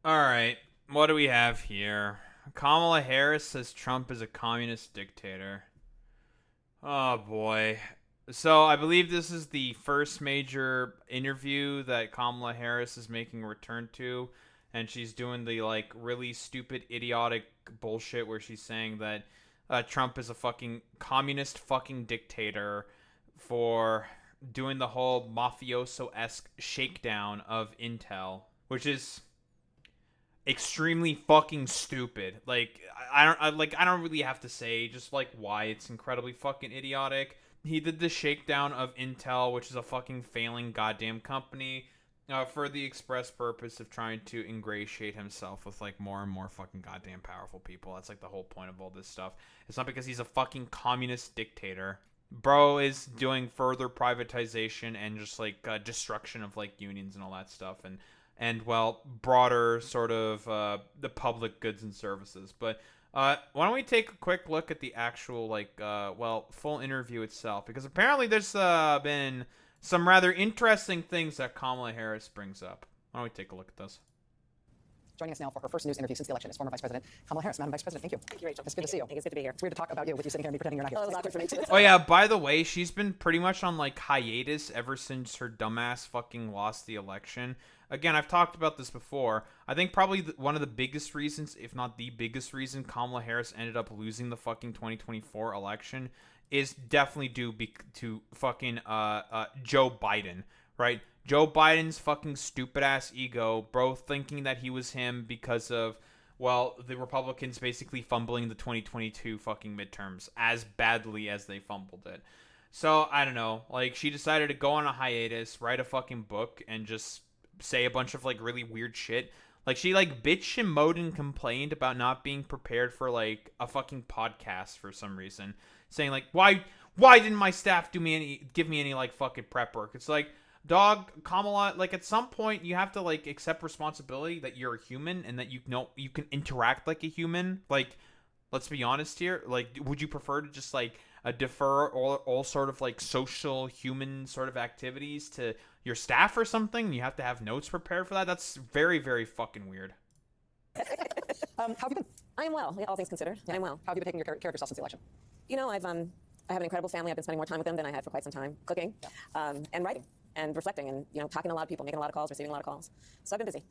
All right, what do we have here? Kamala Harris says Trump is a communist dictator. Oh boy. So I believe this is the first major interview that Kamala Harris is making a return to, and she's doing the like really stupid, idiotic bullshit where she's saying that Trump is a fucking communist fucking dictator for doing the whole mafioso esque shakedown of Intel, which is extremely fucking stupid. Like I don't really have to say just like why it's incredibly fucking idiotic. He did the shakedown of Intel, which is a fucking failing goddamn company, for the express purpose of trying to ingratiate himself with like more and more fucking goddamn powerful people. That's like the whole point of all this stuff. It's not because he's a fucking communist dictator. Bro is doing further privatization and just like destruction of like unions and all that stuff, and well, broader sort of the public goods and services. But why don't we take a quick look at the actual like full interview itself, because apparently there's been some rather interesting things that Kamala Harris brings up. Why don't we take a look at this? Joining us now for her first news interview since the election is former Vice President Kamala Harris. Madam Vice President, thank you. Thank you, Rachel. It's good to see you. It's good to be here. It's weird to talk about you with you sitting here and me pretending you're not here. Oh, it was awkward for me too. Oh yeah, by the way, she's been pretty much on like hiatus ever since her dumbass fucking lost the election. Again, I've talked about this before. I think probably one of the biggest reasons, if not the biggest reason, Kamala Harris ended up losing the fucking 2024 election is definitely due to fucking Joe Biden, right? Joe Biden's fucking stupid ass ego, bro, thinking that he was him because of, well, the Republicans basically fumbling the 2022 fucking midterms as badly as they fumbled it. So, I don't know. Like, she decided to go on a hiatus, write a fucking book, and just say a bunch of, like, really weird shit. Like, she, like, bitched and moaned and complained about not being prepared for, like, a fucking podcast for some reason. Saying, like, why didn't my staff give me any, like, fucking prep work? It's like, dog, Kamala, like at some point you have to like accept responsibility that you're a human and that you know you can interact like a human. Like, let's be honest here. Like, would you prefer to just like defer all sort of like social human sort of activities to your staff or something? You have to have notes prepared for that. That's very, very fucking weird. How have you been? I am well, all things considered. Yeah. I'm well. How have you been taking care of yourself since the election? You know, I have an incredible family. I've been spending more time with them than I had for quite some time, cooking, and writing, and reflecting, and talking to a lot of people, making a lot of calls, receiving a lot of calls. So I've been busy.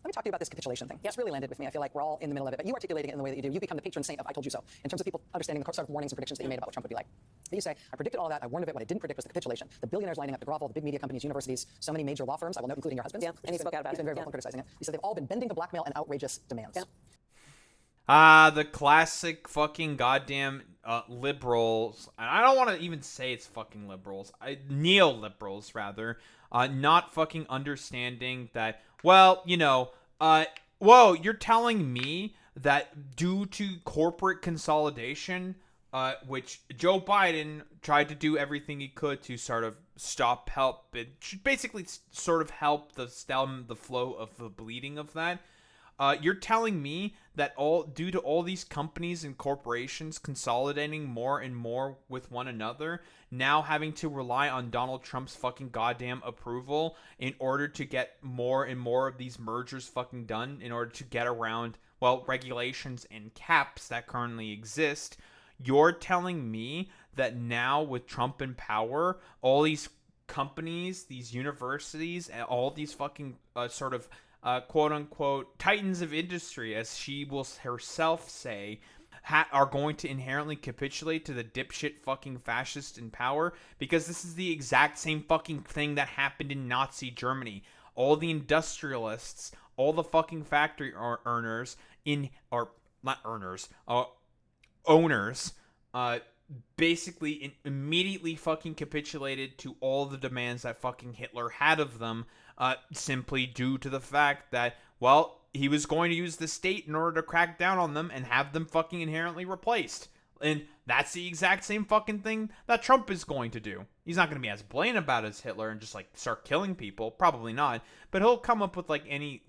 Let me talk to you about this capitulation thing. Yep. It's really landed with me. I feel like we're all in the middle of it, but you articulating it in the way that you do. You become the patron saint of I told you so, in terms of people understanding the sort of warnings and predictions that you made about what Trump would be like. But you say, I predicted all of that. I warned of it. What I didn't predict was the capitulation. The billionaires lining up to grovel, the big media companies, universities, so many major law firms, I will note, including your husband's. Yeah, and he spoke out about it. He's been very vocal criticizing it. He said they've all been bending to blackmail and outrageous demands. Yeah. The classic fucking goddamn liberals. And I don't want to even say it's fucking liberals. Neoliberals, rather. Not fucking understanding that, well, whoa, you're telling me that due to corporate consolidation, which Joe Biden tried to do everything he could to sort of it should basically sort of help the stem the flow of the bleeding of that. You're telling me that due to all these companies and corporations consolidating more and more with one another, now having to rely on Donald Trump's fucking goddamn approval in order to get more and more of these mergers fucking done, in order to get around, well, regulations and caps that currently exist. You're telling me that now with Trump in power, all these companies, these universities, and all these fucking sort of quote unquote titans of industry, as she will herself say, are going to inherently capitulate to the dipshit fucking fascist in power, because this is the exact same fucking thing that happened in Nazi Germany. All the industrialists, all the fucking factory owners owners, basically immediately fucking capitulated to all the demands that fucking Hitler had of them, simply due to the fact that, well, he was going to use the state in order to crack down on them and have them fucking inherently replaced. And that's the exact same fucking thing that Trump is going to do. He's not going to be as blatant about it as Hitler and just like start killing people. Probably not. But he'll come up with like any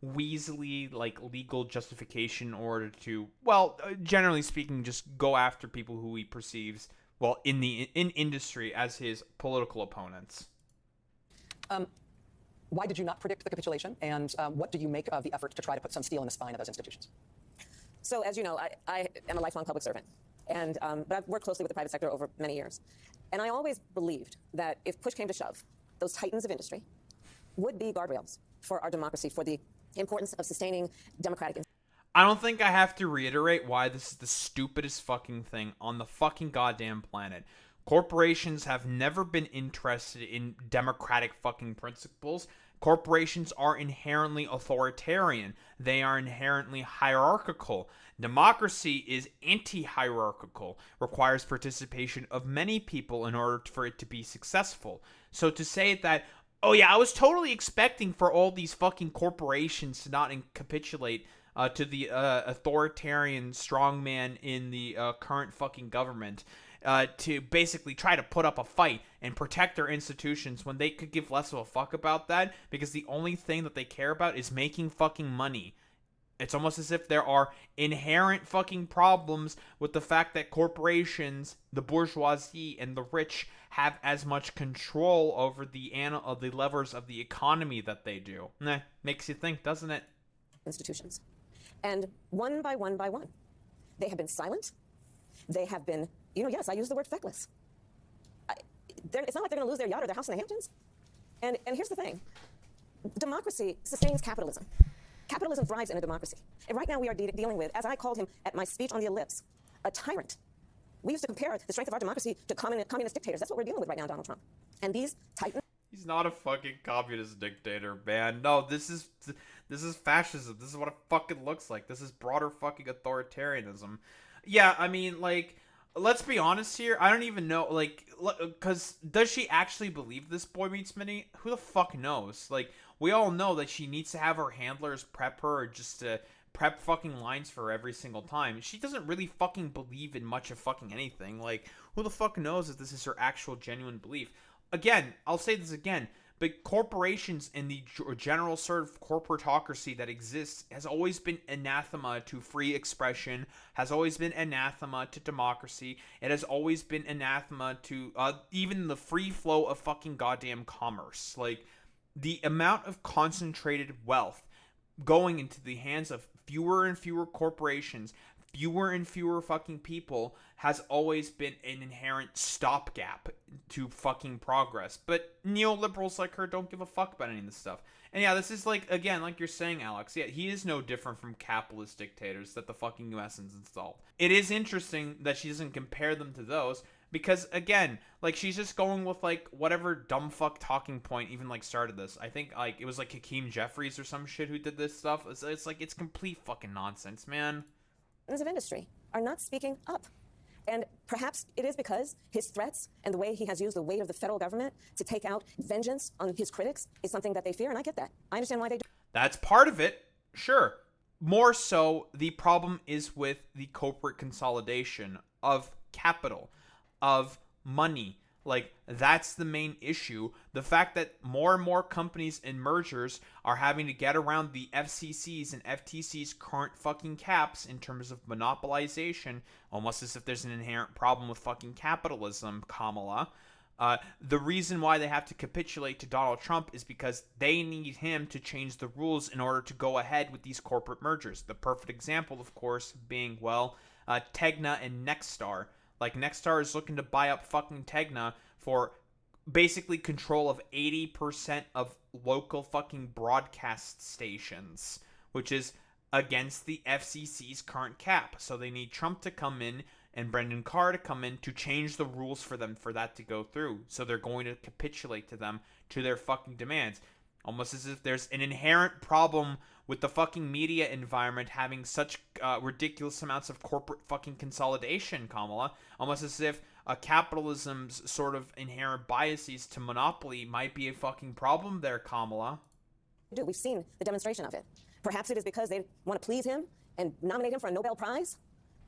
weaselly like legal justification in order to, well, generally speaking, just go after people who he perceives, well, in industry as his political opponents. Why did you not predict the capitulation? And what do you make of the effort to try to put some steel in the spine of those institutions? So, as you know, I am a lifelong public servant, and but I've worked closely with the private sector over many years. And I always believed that if push came to shove, those titans of industry would be guardrails for our democracy, for the importance of sustaining democratic. I don't think I have to reiterate why this is the stupidest fucking thing on the fucking goddamn planet. Corporations have never been interested in democratic fucking principles. Corporations are inherently authoritarian. They are inherently hierarchical. Democracy is anti-hierarchical, requires participation of many people in order for it to be successful. So to say that, oh yeah, I was totally expecting for all these fucking corporations to not capitulate to the authoritarian strongman in the current fucking government, to basically try to put up a fight and protect their institutions when they could give less of a fuck about that, because the only thing that they care about is making fucking money. It's almost as if there are inherent fucking problems with the fact that corporations, the bourgeoisie, and the rich have as much control over the levers of the economy that they do. Makes you think, doesn't it? Institutions. And one by one by one, they have been silent. They have been, yes, I use the word feckless. It's not like they're going to lose their yacht or their house in the Hamptons. And here's the thing. Democracy sustains capitalism. Capitalism thrives in a democracy. And right now we are dealing with, as I called him at my speech on the ellipse, a tyrant. We used to compare the strength of our democracy to communist dictators. That's what we're dealing with right now, Donald Trump. And these titans... He's not a fucking communist dictator, man. No, this is fascism. This is what it fucking looks like. This is broader fucking authoritarianism. Yeah, I mean, like, let's be honest here. I don't even know, like, because does she actually believe this Boy Meets Minnie? Who the fuck knows? Like, we all know that she needs to have her handlers prep her, or just to prep fucking lines for her every single time. She doesn't really fucking believe in much of fucking anything. Like, who the fuck knows if this is her actual genuine belief? Again, I'll say this again, but corporations and the general sort of corporatocracy that exists has always been anathema to free expression, has always been anathema to democracy. It has always been anathema to even the free flow of fucking goddamn commerce. Like, the amount of concentrated wealth going into the hands of fewer and fewer corporations, fewer and fewer fucking people, has always been an inherent stopgap to fucking progress. But neoliberals like her don't give a fuck about any of this stuff. And yeah, this is like, again, like you're saying, Alex, yeah, he is no different from capitalist dictators that the fucking US has installed. It is interesting that she doesn't compare them to those, because, again, like, she's just going with, like, whatever dumb fuck talking point even, like, started this. I think, like, it was, like, Hakeem Jeffries or some shit who did this stuff. It's like, it's complete fucking nonsense, man. Of industry are not speaking up. And perhaps it is because his threats and the way he has used the weight of the federal government to take out vengeance on his critics is something that they fear, and I get that. I understand why they do. That's part of it, sure. More so, the problem is with the corporate consolidation of capital, of money. Like, that's the main issue. The fact that more and more companies and mergers are having to get around the FCC's and FTC's current fucking caps in terms of monopolization, almost as if there's an inherent problem with fucking capitalism, Kamala. The reason why they have to capitulate to Donald Trump is because they need him to change the rules in order to go ahead with these corporate mergers. The perfect example, of course, being, well, Tegna and Nexstar. Like, Nexstar is looking to buy up fucking Tegna for basically control of 80% of local fucking broadcast stations, which is against the FCC's current cap. So they need Trump to come in and Brendan Carr to come in to change the rules for them for that to go through. So they're going to capitulate to them, to their fucking demands. Almost as if there's an inherent problem with the fucking media environment having such ridiculous amounts of corporate fucking consolidation, Kamala. Almost as if capitalism's sort of inherent biases to monopoly might be a fucking problem there, Kamala. We've seen the demonstration of it. Perhaps it is because they want to please him and nominate him for a Nobel Prize.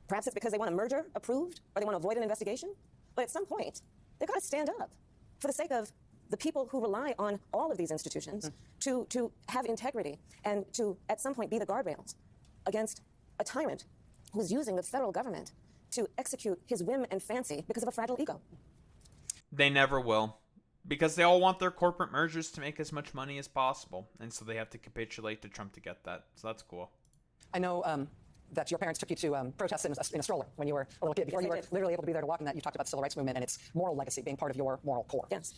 Perhaps it's because they want a merger approved, or they want to avoid an investigation. But at some point, they've got to stand up for the sake of the people who rely on all of these institutions to have integrity and to, at some point, be the guardrails against a tyrant who's using the federal government to execute his whim and fancy because of a fragile ego. They never will. because they all want their corporate mergers to make as much money as possible, and so they have to capitulate to Trump to get that. So that's cool. I know that your parents took you to protests in a stroller when you were a little kid, before you were literally able to be there to walk in that. You talked about the civil rights movement and its moral legacy being part of your moral core. Yes.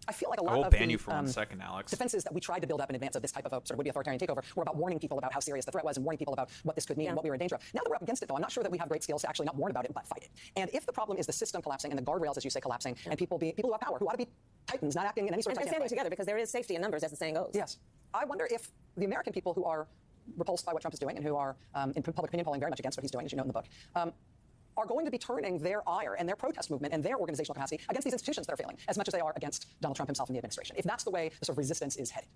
I feel like a lot I will of ban the you for 1 second, Alex. defenses that we tried to build up in advance of this type of a sort of would-be authoritarian takeover were about warning people about how serious the threat was and warning people about what this could mean and what we were in danger of. Now that we're up against it, though, I'm not sure that we have great skills to actually not warn about it but fight it. And if the problem is the system collapsing and the guardrails, as you say, collapsing, and people who have power, who ought to be titans, not acting in any sort of and standing together, because there is safety in numbers, as the saying goes. Yes. I wonder if the American people who are repulsed by what Trump is doing and who are in public opinion polling very much against what he's doing, as you note in the book, are going to be turning their ire and their protest movement and their organizational capacity against these institutions that are failing as much as they are against Donald Trump himself and the administration, if that's the way the sort of resistance is headed.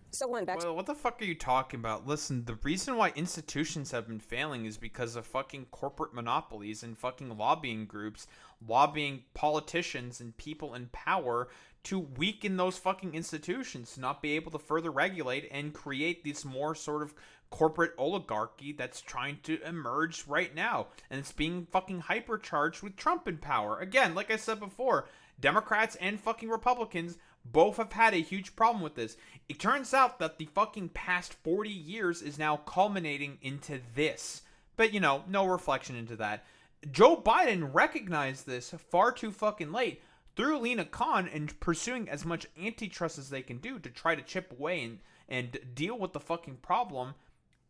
So back to... Well, what the fuck are you talking about? Listen, the reason why institutions have been failing is because of fucking corporate monopolies and fucking lobbying groups lobbying politicians and people in power to weaken those fucking institutions, to not be able to further regulate and create this more sort of corporate oligarchy that's trying to emerge right now. And it's being fucking hypercharged with Trump in power. Again, like I said before, Democrats and fucking Republicans both have had a huge problem with this. It turns out that the fucking past 40 years is now culminating into this. But, you know, no reflection into that. Joe Biden recognized this far too fucking late through Lena Khan and pursuing as much antitrust as they can do to try to chip away and deal with the fucking problem.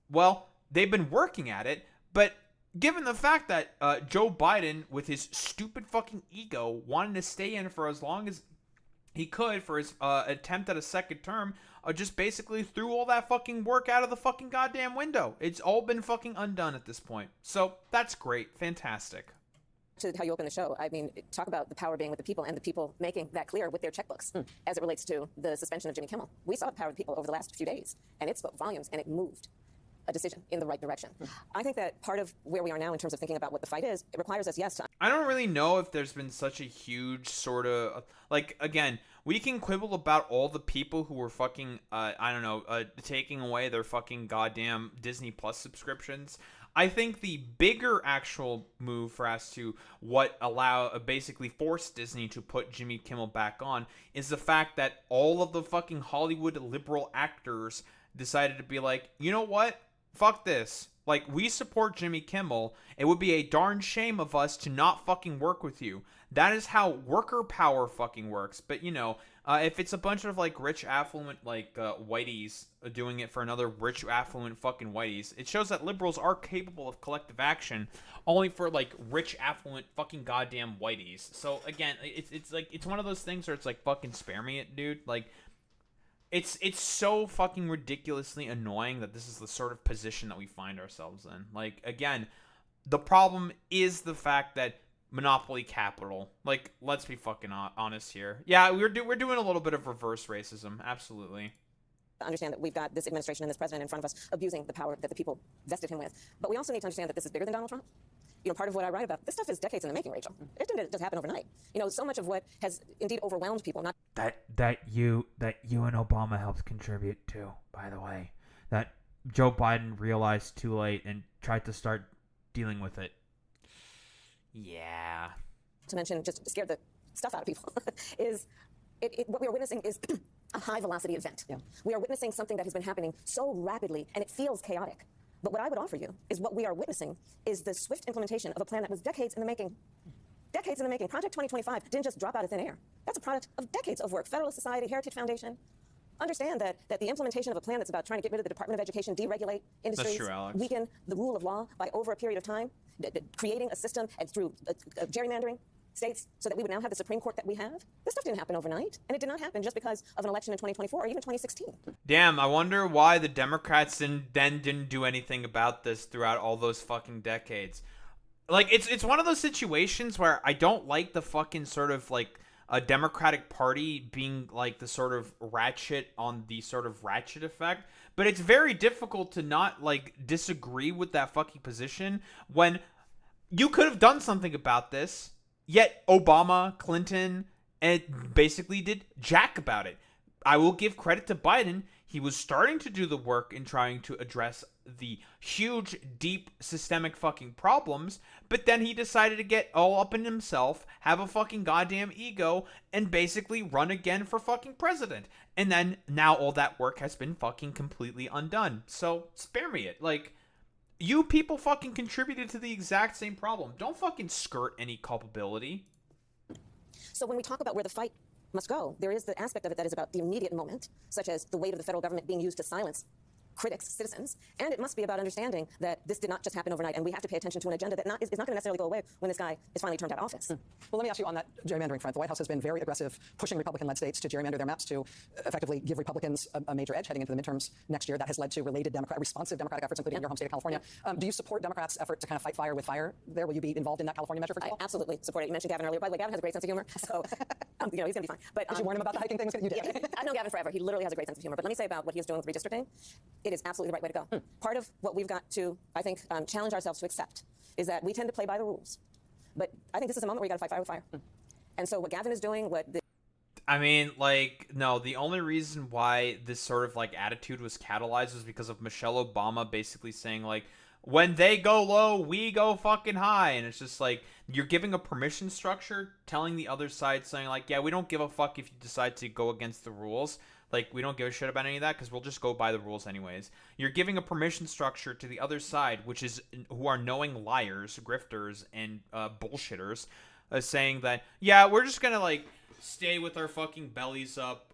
Well, they've been working at it, but given the fact that Joe Biden, with his stupid fucking ego, wanted to stay in for as long as he could for his attempt at a second term, just basically threw all that fucking work out of the fucking goddamn window. It's all been fucking undone at this point. So that's great. Fantastic. To how you open the show, I mean, talk about the power being with the people and the people making that clear with their checkbooks as it relates to the suspension of Jimmy Kimmel. We saw the power of the people over the last few days, and it spoke volumes, and it moved a decision in the right direction. I think that part of where we are now in terms of thinking about what the fight is, it requires us, yes, to... I don't really know if there's been such a huge sort of, like, again, we can quibble about all the people who were fucking, taking away their fucking goddamn Disney Plus subscriptions. I think the bigger actual move for us to basically force Disney to put Jimmy Kimmel back on is the fact that all of the fucking Hollywood liberal actors decided to be like, you know what? Fuck this. Like, we support Jimmy Kimmel. It would be a darn shame of us to not fucking work with you. That is how worker power fucking works. But, you know, if it's a bunch of, like, rich, affluent, like, whiteys doing it for another rich, affluent fucking whiteys, it shows that liberals are capable of collective action only for, like, rich, affluent fucking goddamn whiteys. So, again, it's like, it's one of those things where it's like, fucking spare me it, dude. Like, it's so fucking ridiculously annoying that this is the sort of position that we find ourselves in. Like, again, the problem is the fact that monopoly capital. Like, let's be fucking honest here. Yeah, we're doing a little bit of reverse racism. Absolutely. Understand that we've got this administration and this president in front of us abusing the power that the people vested him with. But we also need to understand that this is bigger than Donald Trump. You know, part of what I write about, this stuff is decades in the making, Rachel. It didn't just happen overnight. You know, so much of what has indeed overwhelmed people, not that you and Obama helped contribute to, by the way. That Joe Biden realized too late and tried to start dealing with it. Yeah. to mention, just scared the stuff out of people, is what we are witnessing is a high-velocity event. Yeah. We are witnessing something that has been happening so rapidly, and it feels chaotic. But what I would offer you is what we are witnessing is the swift implementation of a plan that was decades in the making. Decades in the making. Project 2025 didn't just drop out of thin air. That's a product of decades of work. Federalist Society, Heritage Foundation. Understand that the implementation of a plan that's about trying to get rid of the Department of Education, deregulate industries, weaken the rule of law by over a period of time, creating a system and through gerrymandering states so that we would now have the Supreme Court that we have. This stuff didn't happen overnight, and it did not happen just because of an election in 2024 or even 2016. Damn, I wonder why the Democrats didn't do anything about this throughout all those fucking decades. Like, it's one of those situations where I don't like the fucking sort of, like, a Democratic Party being, like, the sort of ratchet on the sort of ratchet effect, but it's very difficult to not, like, disagree with that fucking position when you could have done something about this, yet Obama, Clinton, and basically did jack about it. I will give credit to Biden. He was starting to do the work in trying to address the huge, deep, systemic fucking problems, but then he decided to get all up in himself, have a fucking goddamn ego, and basically run again for fucking president. And then now all that work has been fucking completely undone. So spare me it. Like, you people fucking contributed to the exact same problem. Don't fucking skirt any culpability. So when we talk about where the fight must go, there is the aspect of it that is about the immediate moment, such as the weight of the federal government being used to silence critics, citizens, and it must be about understanding that this did not just happen overnight, and we have to pay attention to an agenda that is not going to necessarily go away when this guy is finally turned out of office. Well, let me ask you on that gerrymandering front. The White House has been very aggressive, pushing Republican-led states to gerrymander their maps to effectively give Republicans a major edge heading into the midterms next year. That has led to related responsive Democratic efforts, including in your home state of California. Do you support Democrats' effort to kind of fight fire with fire there? Will you be involved in that California measure, for example? I absolutely support it. You mentioned Gavin earlier. By the way, Gavin has a great sense of humor, so he's going to be fine. But did you warn him about the hiking things? You did. Yeah, I've known Gavin forever. He literally has a great sense of humor. But let me say about what he's doing with redistricting, it is absolutely the right way to go. Part of what we've got to, I think, challenge ourselves to accept is that we tend to play by the rules. But I think this is a moment where you got to fight fire with fire. And so what Gavin is doing, I mean, like, no, the only reason why this sort of, like, attitude was catalyzed was because of Michelle Obama basically saying, like, when they go low, we go fucking high. And it's just like, you're giving a permission structure, telling the other side, saying, like, yeah, we don't give a fuck if you decide to go against the rules. Like, we don't give a shit about any of that because we'll just go by the rules anyways. You're giving a permission structure to the other side, who are knowing liars, grifters, and bullshitters, saying that, yeah, we're just gonna, like, stay with our fucking bellies up,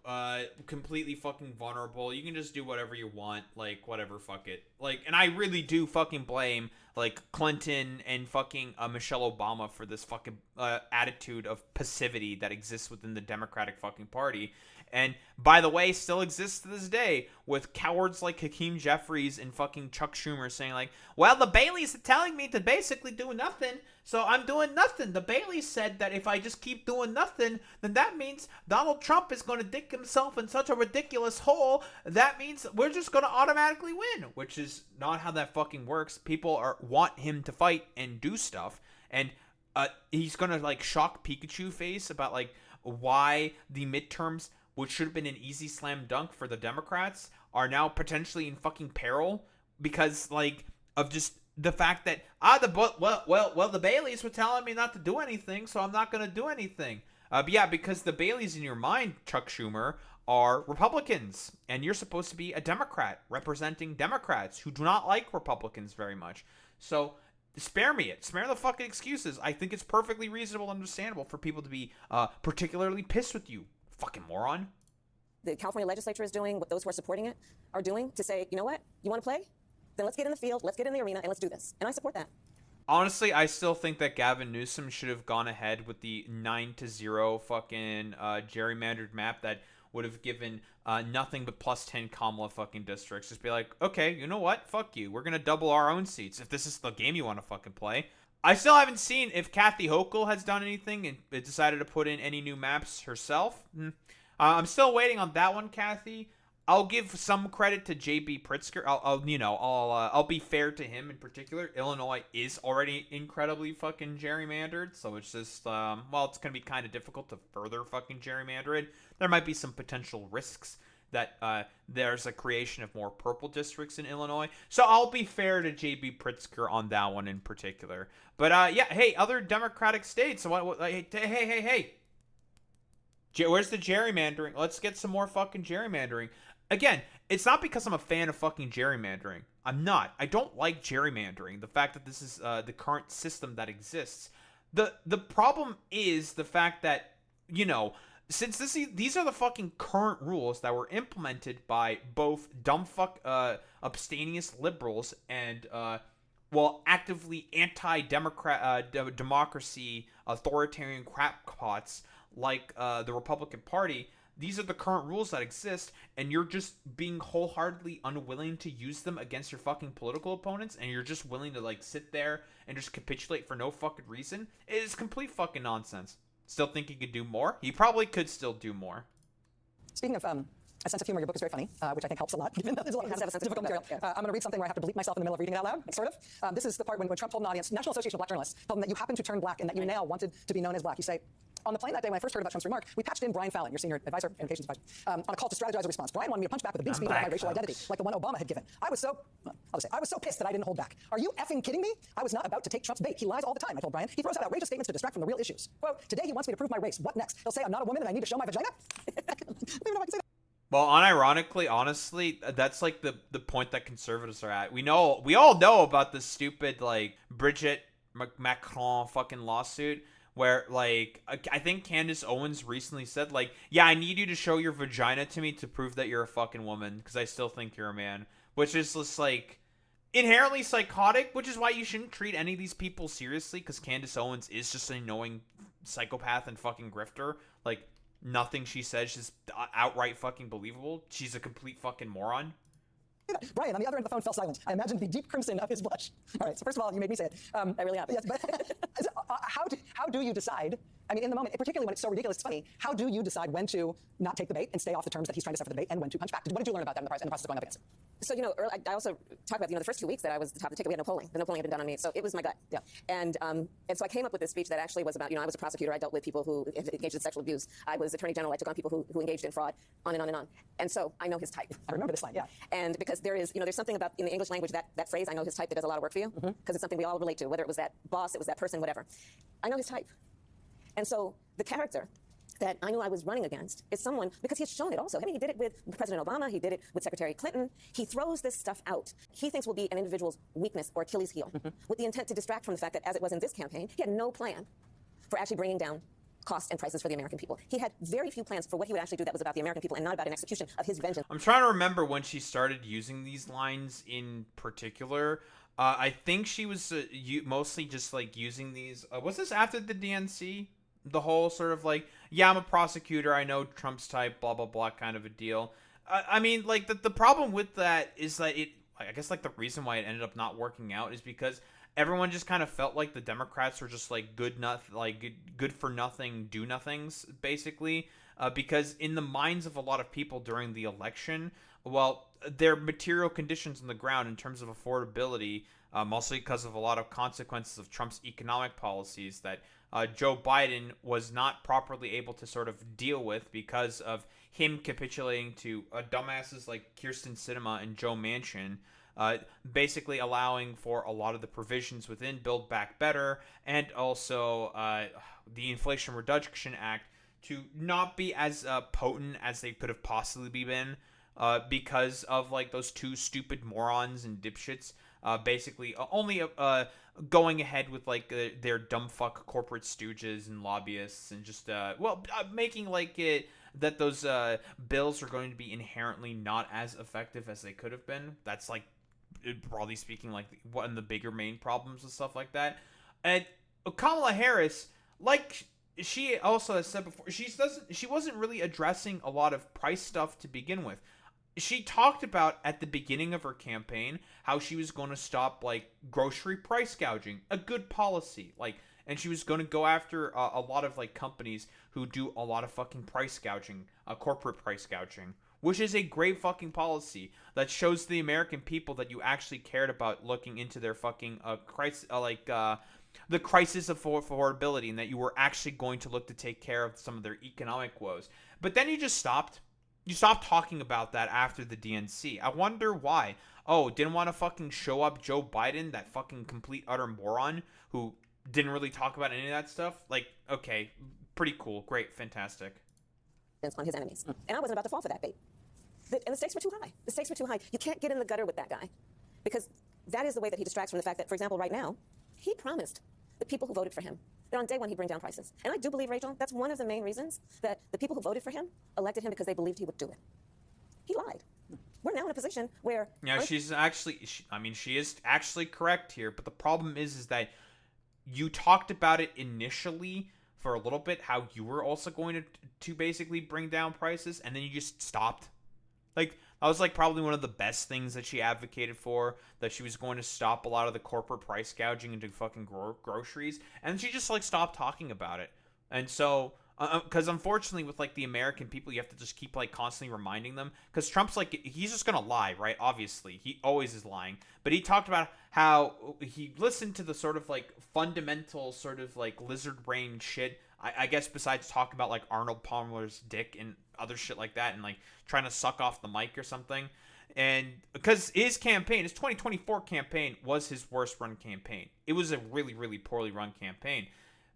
completely fucking vulnerable. You can just do whatever you want, like, whatever, fuck it. Like, and I really do fucking blame, like, Clinton and fucking Michelle Obama for this fucking attitude of passivity that exists within the Democratic fucking Party. And, by the way, still exists to this day, with cowards like Hakeem Jeffries and fucking Chuck Schumer saying, like, well, the Baileys are telling me to basically do nothing, so I'm doing nothing. The Baileys said that if I just keep doing nothing, then that means Donald Trump is going to dig himself in such a ridiculous hole. That means we're just going to automatically win, which is not how that fucking works. People want him to fight and do stuff, and he's going to, like, shock Pikachu face about, like, why the midterms, which should have been an easy slam dunk for the Democrats, are now potentially in fucking peril because, like, of just the fact that the Baileys were telling me not to do anything, so I'm not going to do anything. But yeah, because the Baileys in your mind, Chuck Schumer, are Republicans, and you're supposed to be a Democrat representing Democrats who do not like Republicans very much. So spare me it. Spare the fucking excuses. I think it's perfectly reasonable and understandable for people to be particularly pissed with you. Fucking moron. The California legislature is doing, what those who are supporting it are doing, to say, you know what, you want to play? Then let's get in the field, let's get in the arena, and let's do this. And I support that. Honestly, I still think that Gavin Newsom should have gone ahead with the 9-0 fucking gerrymandered map that would have given nothing but plus 10 Kamala fucking districts. Just be like, okay, you know what? Fuck you. We're going to double our own seats if this is the game you want to fucking play. I still haven't seen if Kathy Hochul has done anything and decided to put in any new maps herself. I'm still waiting on that one, Kathy. I'll give some credit to J.B. Pritzker. I'll be fair to him in particular. Illinois is already incredibly fucking gerrymandered, so it's just it's gonna be kind of difficult to further fucking gerrymander it. There might be some potential risks that there's a creation of more purple districts in Illinois. So I'll be fair to J.B. Pritzker on that one in particular. But yeah, hey, other Democratic states. Hey. Where's the gerrymandering? Let's get some more fucking gerrymandering. Again, it's not because I'm a fan of fucking gerrymandering. I'm not. I don't like gerrymandering. The fact that this is the current system that exists. The problem is the fact that, you know, since these are the fucking current rules that were implemented by both abstemious liberals and actively democracy authoritarian crackpots like the Republican Party. These are the current rules that exist, and you're just being wholeheartedly unwilling to use them against your fucking political opponents, and you're just willing to, like, sit there and just capitulate for no fucking reason. It is complete fucking nonsense. Still think he could do more? He probably could still do more. Speaking of a sense of humor, your book is very funny, which I think helps a lot, given that there's a lot of difficult material. I'm going to read something where I have to bleep myself in the middle of reading it out loud, sort of. This is the part when Trump told an audience, National Association of Black Journalists, told them that you happen to turn black and that you now wanted to be known as black. You say, On the plane that day when I first heard about Trump's remark, we patched in Brian Fallon, your senior advisor, communications advisor, on a call to strategize a response. Brian wanted me to punch back with a big speech about my racial identity, like the one Obama had given. I was so pissed that I didn't hold back. Are you effing kidding me? I was not about to take Trump's bait. He lies all the time, I told Brian. He throws out outrageous statements to distract from the real issues. Quote, today he wants me to prove my race. What next? He'll say I'm not a woman and I need to show my vagina? I don't even know if I can say that. Well, unironically, honestly, that's like the point that conservatives are at. We all know about this stupid like Bridget Macron fucking lawsuit where like I think Candace Owens recently said like, yeah, I need you to show your vagina to me to prove that you're a fucking woman because I still think you're a man, which is just like inherently psychotic, which is why you shouldn't treat any of these people seriously because Candace Owens is just an annoying psychopath and fucking grifter. Like, nothing she says is outright fucking believable. She's a complete fucking moron. Brian, on the other end of the phone, fell silent. I imagined the deep crimson of his blush. All right, so first of all, you made me say it. I really have. Yes, but how do you decide? I mean, in the moment, particularly when it's so ridiculous, it's funny. How do you decide when to not take the bait and stay off the terms that he's trying to set for the bait, and when to punch back? What did you learn about that in the process of going up against it? So, I also talk about, the first 2 weeks that I was at the top of the ticket, we had no polling. The no polling had been done on me, so it was my gut. Yeah. And so I came up with this speech that actually was about, I was a prosecutor, I dealt with people who engaged in sexual abuse. I was attorney general, I took on people who engaged in fraud, on and on and on. And so I know his type. I remember this line, yeah. And because there's something about, in the English language, that phrase, I know his type, that does a lot of work for you, because it's something we all relate to, whether it was that boss, it was that person, whatever. I know his type. And so the character that I knew I was running against is someone, because he has shown it also. I mean, he did it with President Obama. He did it with Secretary Clinton. He throws this stuff out. He thinks will be an individual's weakness or Achilles heel, with the intent to distract from the fact that, as it was in this campaign, he had no plan for actually bringing down costs and prices for the American people. He had very few plans for what he would actually do that was about the American people and not about an execution of his vengeance. I'm trying to remember when she started using these lines in particular. I think she was mostly just like using these. Was this after the DNC? The whole sort of like, yeah, I'm a prosecutor, I know Trump's type, blah, blah, blah kind of a deal. I mean, like, the problem with that is that I guess, like, the reason why it ended up not working out is because everyone just kind of felt like the Democrats were just, like, good for nothing, do-nothings, basically. Because in the minds of a lot of people during the election, well, their material conditions on the ground in terms of affordability, mostly because of a lot of consequences of Trump's economic policies that Joe Biden was not properly able to sort of deal with because of him capitulating to dumbasses like Kyrsten Sinema and Joe Manchin, basically allowing for a lot of the provisions within Build Back Better and also the Inflation Reduction Act to not be as potent as they could have possibly been because of like those two stupid morons and dipshits basically only going ahead with like their dumb fuck corporate stooges and lobbyists and just making like it that those bills are going to be inherently not as effective as they could have been. That's like broadly speaking like one of the bigger main problems with stuff like that. And Kamala Harris, like she also has said before, she wasn't really addressing a lot of price stuff to begin with. She talked about at the beginning of her campaign how she was going to stop like grocery price gouging, a good policy, like, and she was going to go after a lot of like companies who do a lot of fucking price gouging, corporate price gouging, which is a great fucking policy that shows the American people that you actually cared about looking into their fucking crisis, the crisis of affordability, and that you were actually going to look to take care of some of their economic woes. But then you just stopped. You stopped talking about that after the DNC. I wonder why. Oh, didn't want to fucking show up Joe Biden, that fucking complete utter moron who didn't really talk about any of that stuff? Like, okay, pretty cool, great, fantastic. On his enemies. And I wasn't about to fall for that bait. And the stakes were too high. The stakes were too high. You can't get in the gutter with that guy because that is the way that he distracts from the fact that, for example, right now, he promised the people who voted for him that on day one he'd bring down prices. And I do believe, Rachel, that's one of the main reasons that the people who voted for him elected him, because they believed he would do it. He lied. We're now in a position where... Yeah, she is actually correct here, but the problem is that you talked about it initially for a little bit, how you were also going to basically bring down prices, and then you just stopped. Like, that was like probably one of the best things that she advocated for, that she was going to stop a lot of the corporate price gouging into fucking groceries, and she just like stopped talking about it. And so, because unfortunately with like the American people, you have to just keep like constantly reminding them, because Trump's like, he's just gonna lie, right? Obviously, he always is lying. But he talked about how he listened to the sort of like fundamental sort of like lizard brain shit I guess besides talking about like Arnold Palmer's dick and other shit like that, and like trying to suck off the mic or something. And because his 2024 campaign was his worst run campaign. It was a really, really poorly run campaign.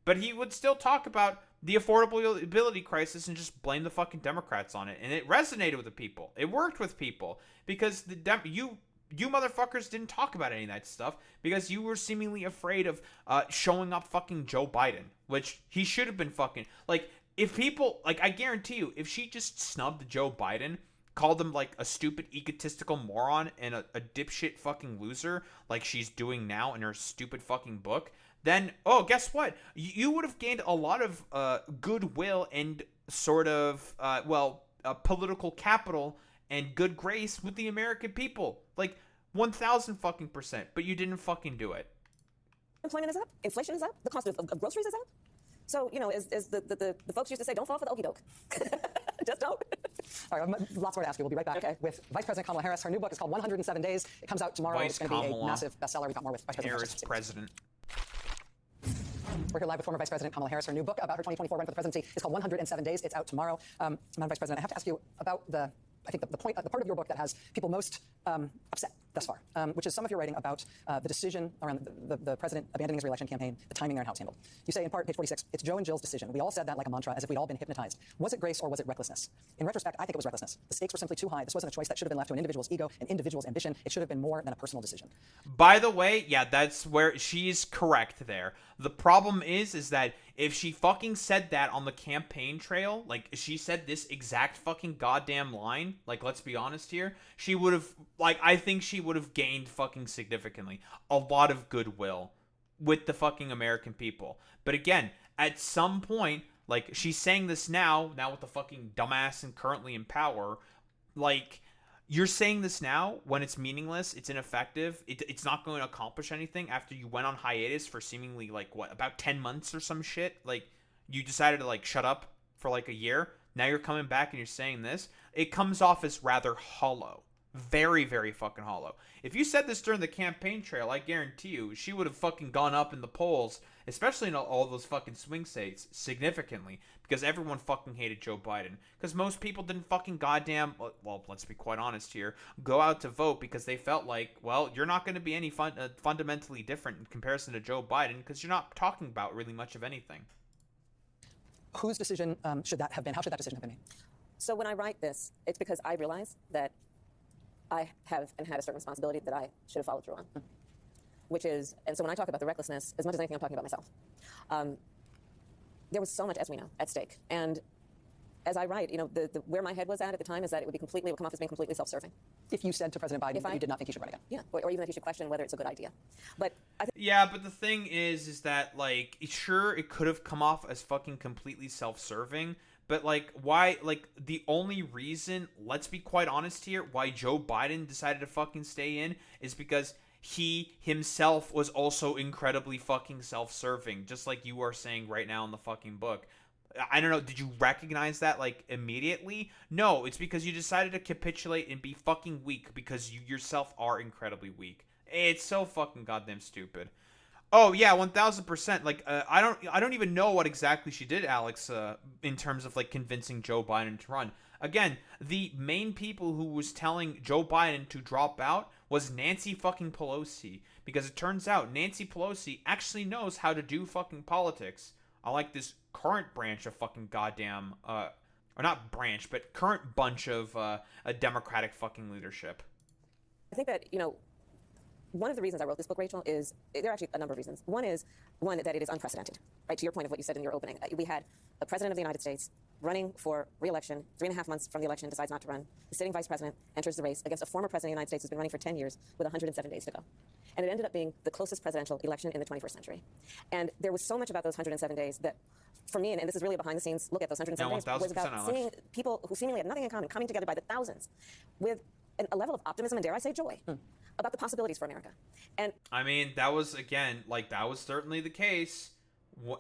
But he would still talk about the affordability crisis and just blame the fucking Democrats on it. And it resonated with the people. It worked with people because you motherfuckers didn't talk about any of that stuff because you were seemingly afraid of showing up fucking Joe Biden, which he should have been fucking, like, if people, like, I guarantee you, if she just snubbed Joe Biden, called him like a stupid egotistical moron and a dipshit fucking loser like she's doing now in her stupid fucking book, then, oh, guess what? You would have gained a lot of goodwill and sort of, political capital and good grace with the American people. Like, 1,000 fucking percent. But you didn't fucking do it. Employment is up. Inflation is up. The cost of groceries is up. So, as the folks used to say, don't fall for the okie doke. Just don't. All right, lots more to ask you. We'll be right back with Vice President Kamala Harris. Her new book is called 107 Days. It comes out tomorrow. It's going to be a massive bestseller. We got more with Vice President Harris, President. We're here live with former Vice President Kamala Harris. Her new book about her 2024 run for the presidency is called 107 Days. It's out tomorrow. Madam Vice President, I have to ask you about the part of your book that has people most upset thus far, which is some of your writing about the decision around the president abandoning his re-election campaign, the timing there and how it's handled. You say in part, page 46, it's Joe and Jill's decision. We all said that like a mantra, as if we'd all been hypnotized. Was it grace or was it recklessness? In retrospect, I think it was recklessness. The stakes were simply too high. This wasn't a choice that should have been left to an individual's ego, an individual's ambition. It should have been more than a personal decision. By the way, yeah, that's where she's correct there. The problem is that if she fucking said that on the campaign trail, like, she said this exact fucking goddamn line, like, let's be honest here, she would have, like, I think she would have gained fucking significantly a lot of goodwill with the fucking American people. But again, at some point, like, she's saying this now with the fucking dumbass and currently in power, like, you're saying this now when it's meaningless, it's ineffective, it's not going to accomplish anything after you went on hiatus for seemingly, like, what, about 10 months or some shit? Like, you decided to, like, shut up for, like, a year. Now you're coming back and you're saying this. It comes off as rather hollow. Very, very fucking hollow. If you said this during the campaign trail, I guarantee you, she would have fucking gone up in the polls, especially in all those fucking swing states, significantly, because everyone fucking hated Joe Biden. Because most people didn't fucking goddamn, well, let's be quite honest here, go out to vote because they felt like, well, you're not going to be any fundamentally different in comparison to Joe Biden because you're not talking about really much of anything. Whose decision should that have been? How should that decision have been made? So when I write this, it's because I realize that I have and had a certain responsibility that I should have followed through on, which is, and so when I talk about the recklessness, as much as anything, I'm talking about myself. There was so much, as we know, at stake. And as I write, where my head was at the time is that it would come off as being completely self-serving. If you said to President Biden that you did not think he should run again. Yeah, or even that he should question whether it's a good idea. But yeah, but the thing is that, like, sure, it could have come off as fucking completely self-serving, but, like, why, like, the only reason, let's be quite honest here, why Joe Biden decided to fucking stay in is because he himself was also incredibly fucking self-serving, just like you are saying right now in the fucking book. I don't know, did you recognize that, like, immediately? No, it's because you decided to capitulate and be fucking weak because you yourself are incredibly weak. It's so fucking goddamn stupid. Oh yeah, 1,000%. Like, I don't even know what exactly she did, Alex, in terms of, like, convincing Joe Biden to run. Again, the main people who was telling Joe Biden to drop out was Nancy fucking Pelosi, because it turns out Nancy Pelosi actually knows how to do fucking politics. I like this current branch of fucking goddamn, or not branch, but current bunch of a Democratic fucking leadership. I think that, one of the reasons I wrote this book, Rachel, is there are actually a number of reasons. One that it is unprecedented, right? To your point of what you said in your opening, we had a president of the United States running for re-election, 3.5 months from the election, decides not to run. The sitting vice president enters the race against a former president of the United States who's been running for 10 years with 107 days to go. And it ended up being the closest presidential election in the 21st century. And there was so much about those 107 days that, for me, and this is really a behind-the-scenes look at those 107 days, was about seeing people who seemingly had nothing in common coming together by the thousands with a level of optimism and, dare I say, joy about the possibilities for America. And I mean, that was, again, like, that was certainly the case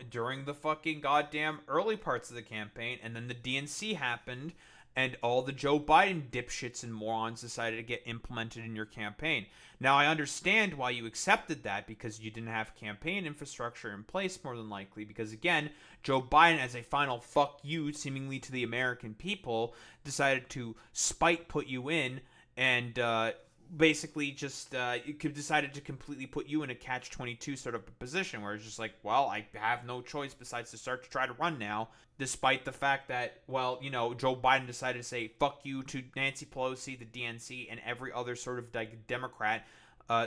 during the fucking goddamn early parts of the campaign, and then the DNC happened, and all the Joe Biden dipshits and morons decided to get implemented in your campaign. Now, I understand why you accepted that, because you didn't have campaign infrastructure in place, more than likely, because, again, Joe Biden, as a final fuck you, seemingly to the American people, decided to spite put you in, and basically just decided to completely put you in a catch-22 sort of position, where it's just like, well, I have no choice besides to start to try to run now, despite the fact that, well, you know, Joe Biden decided to say fuck you to Nancy Pelosi, the DNC, and every other sort of Democrat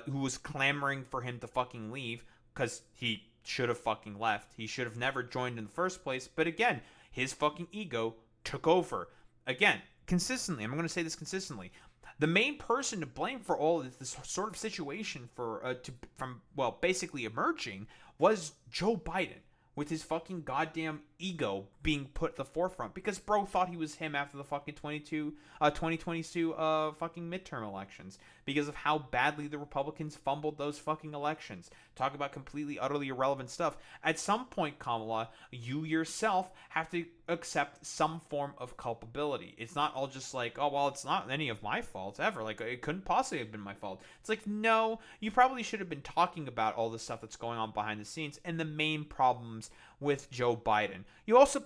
who was clamoring for him to fucking leave, because he should have fucking left. He should have never joined in the first place. But again, his fucking ego took over. Again, consistently, I'm going to say this consistently, the main person to blame for all of this sort of situation from basically emerging was Joe Biden, with his fucking goddamn ego being put at the forefront, because bro thought he was him after the fucking 2022 fucking midterm elections, because of how badly the Republicans fumbled those fucking elections. Talk about completely, utterly irrelevant stuff. At some point, Kamala, you yourself have to accept some form of culpability. It's not all just like, oh, well, it's not any of my fault ever. Like, it couldn't possibly have been my fault. It's like, no, you probably should have been talking about all the stuff that's going on behind the scenes and the main problems with Joe Biden. You also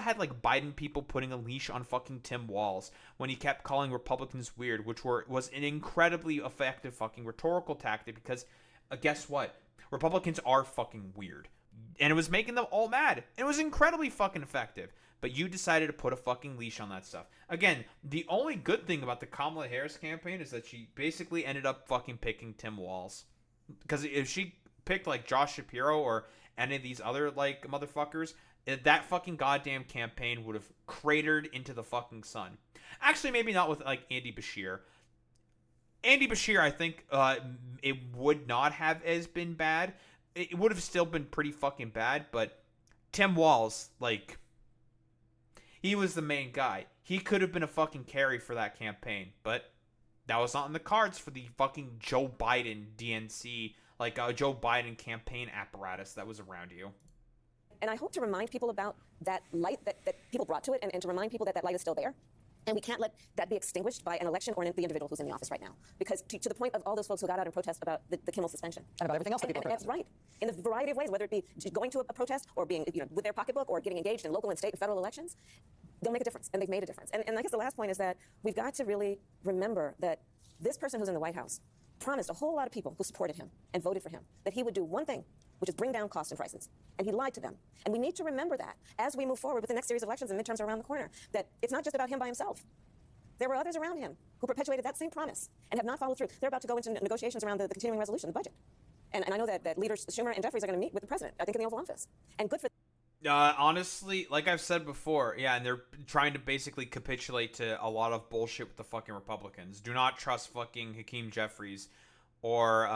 had Biden people putting a leash on fucking Tim Walz when he kept calling Republicans weird, which was an incredibly effective fucking rhetorical tactic, because guess what? Republicans are fucking weird. And it was making them all mad. It was incredibly fucking effective. But you decided to put a fucking leash on that stuff. Again, the only good thing about the Kamala Harris campaign is that she basically ended up fucking picking Tim Walz. Because if she picked Josh Shapiro or any of these other motherfuckers, that fucking goddamn campaign would have cratered into the fucking sun. Actually, maybe not with Andy Bashir. Andy Bashir, I think it would not have as been bad. It would have still been pretty fucking bad, but Tim Walz, he was the main guy. He could have been a fucking carry for that campaign, but that was not in the cards for the fucking Joe Biden DNC, Joe Biden campaign apparatus that was around you. And I hope to remind people about that light that people brought to it, and to remind people that that light is still there. And we can't let that be extinguished by an election or the individual who's in the office right now. Because to the point of all those folks who got out and protest about the Kimmel suspension. And about everything else that people and that's right. In a variety of ways, whether it be going to a protest or being with their pocketbook or getting engaged in local and state and federal elections, they'll make a difference. And they've made a difference. And I guess the last point is that we've got to really remember that this person who's in the White House promised a whole lot of people who supported him and voted for him that he would do one thing, which is bring down costs and prices. And he lied to them. And we need to remember that as we move forward with the next series of elections and midterms are around the corner, that it's not just about him by himself. There were others around him who perpetuated that same promise and have not followed through. They're about to go into negotiations around the continuing resolution, the budget. And I know that leaders Schumer and Jeffries are going to meet with the president, I think, in the Oval Office. And good for honestly, like I've said before, yeah, and they're trying to basically capitulate to a lot of bullshit with the fucking Republicans. Do not trust fucking Hakeem Jeffries or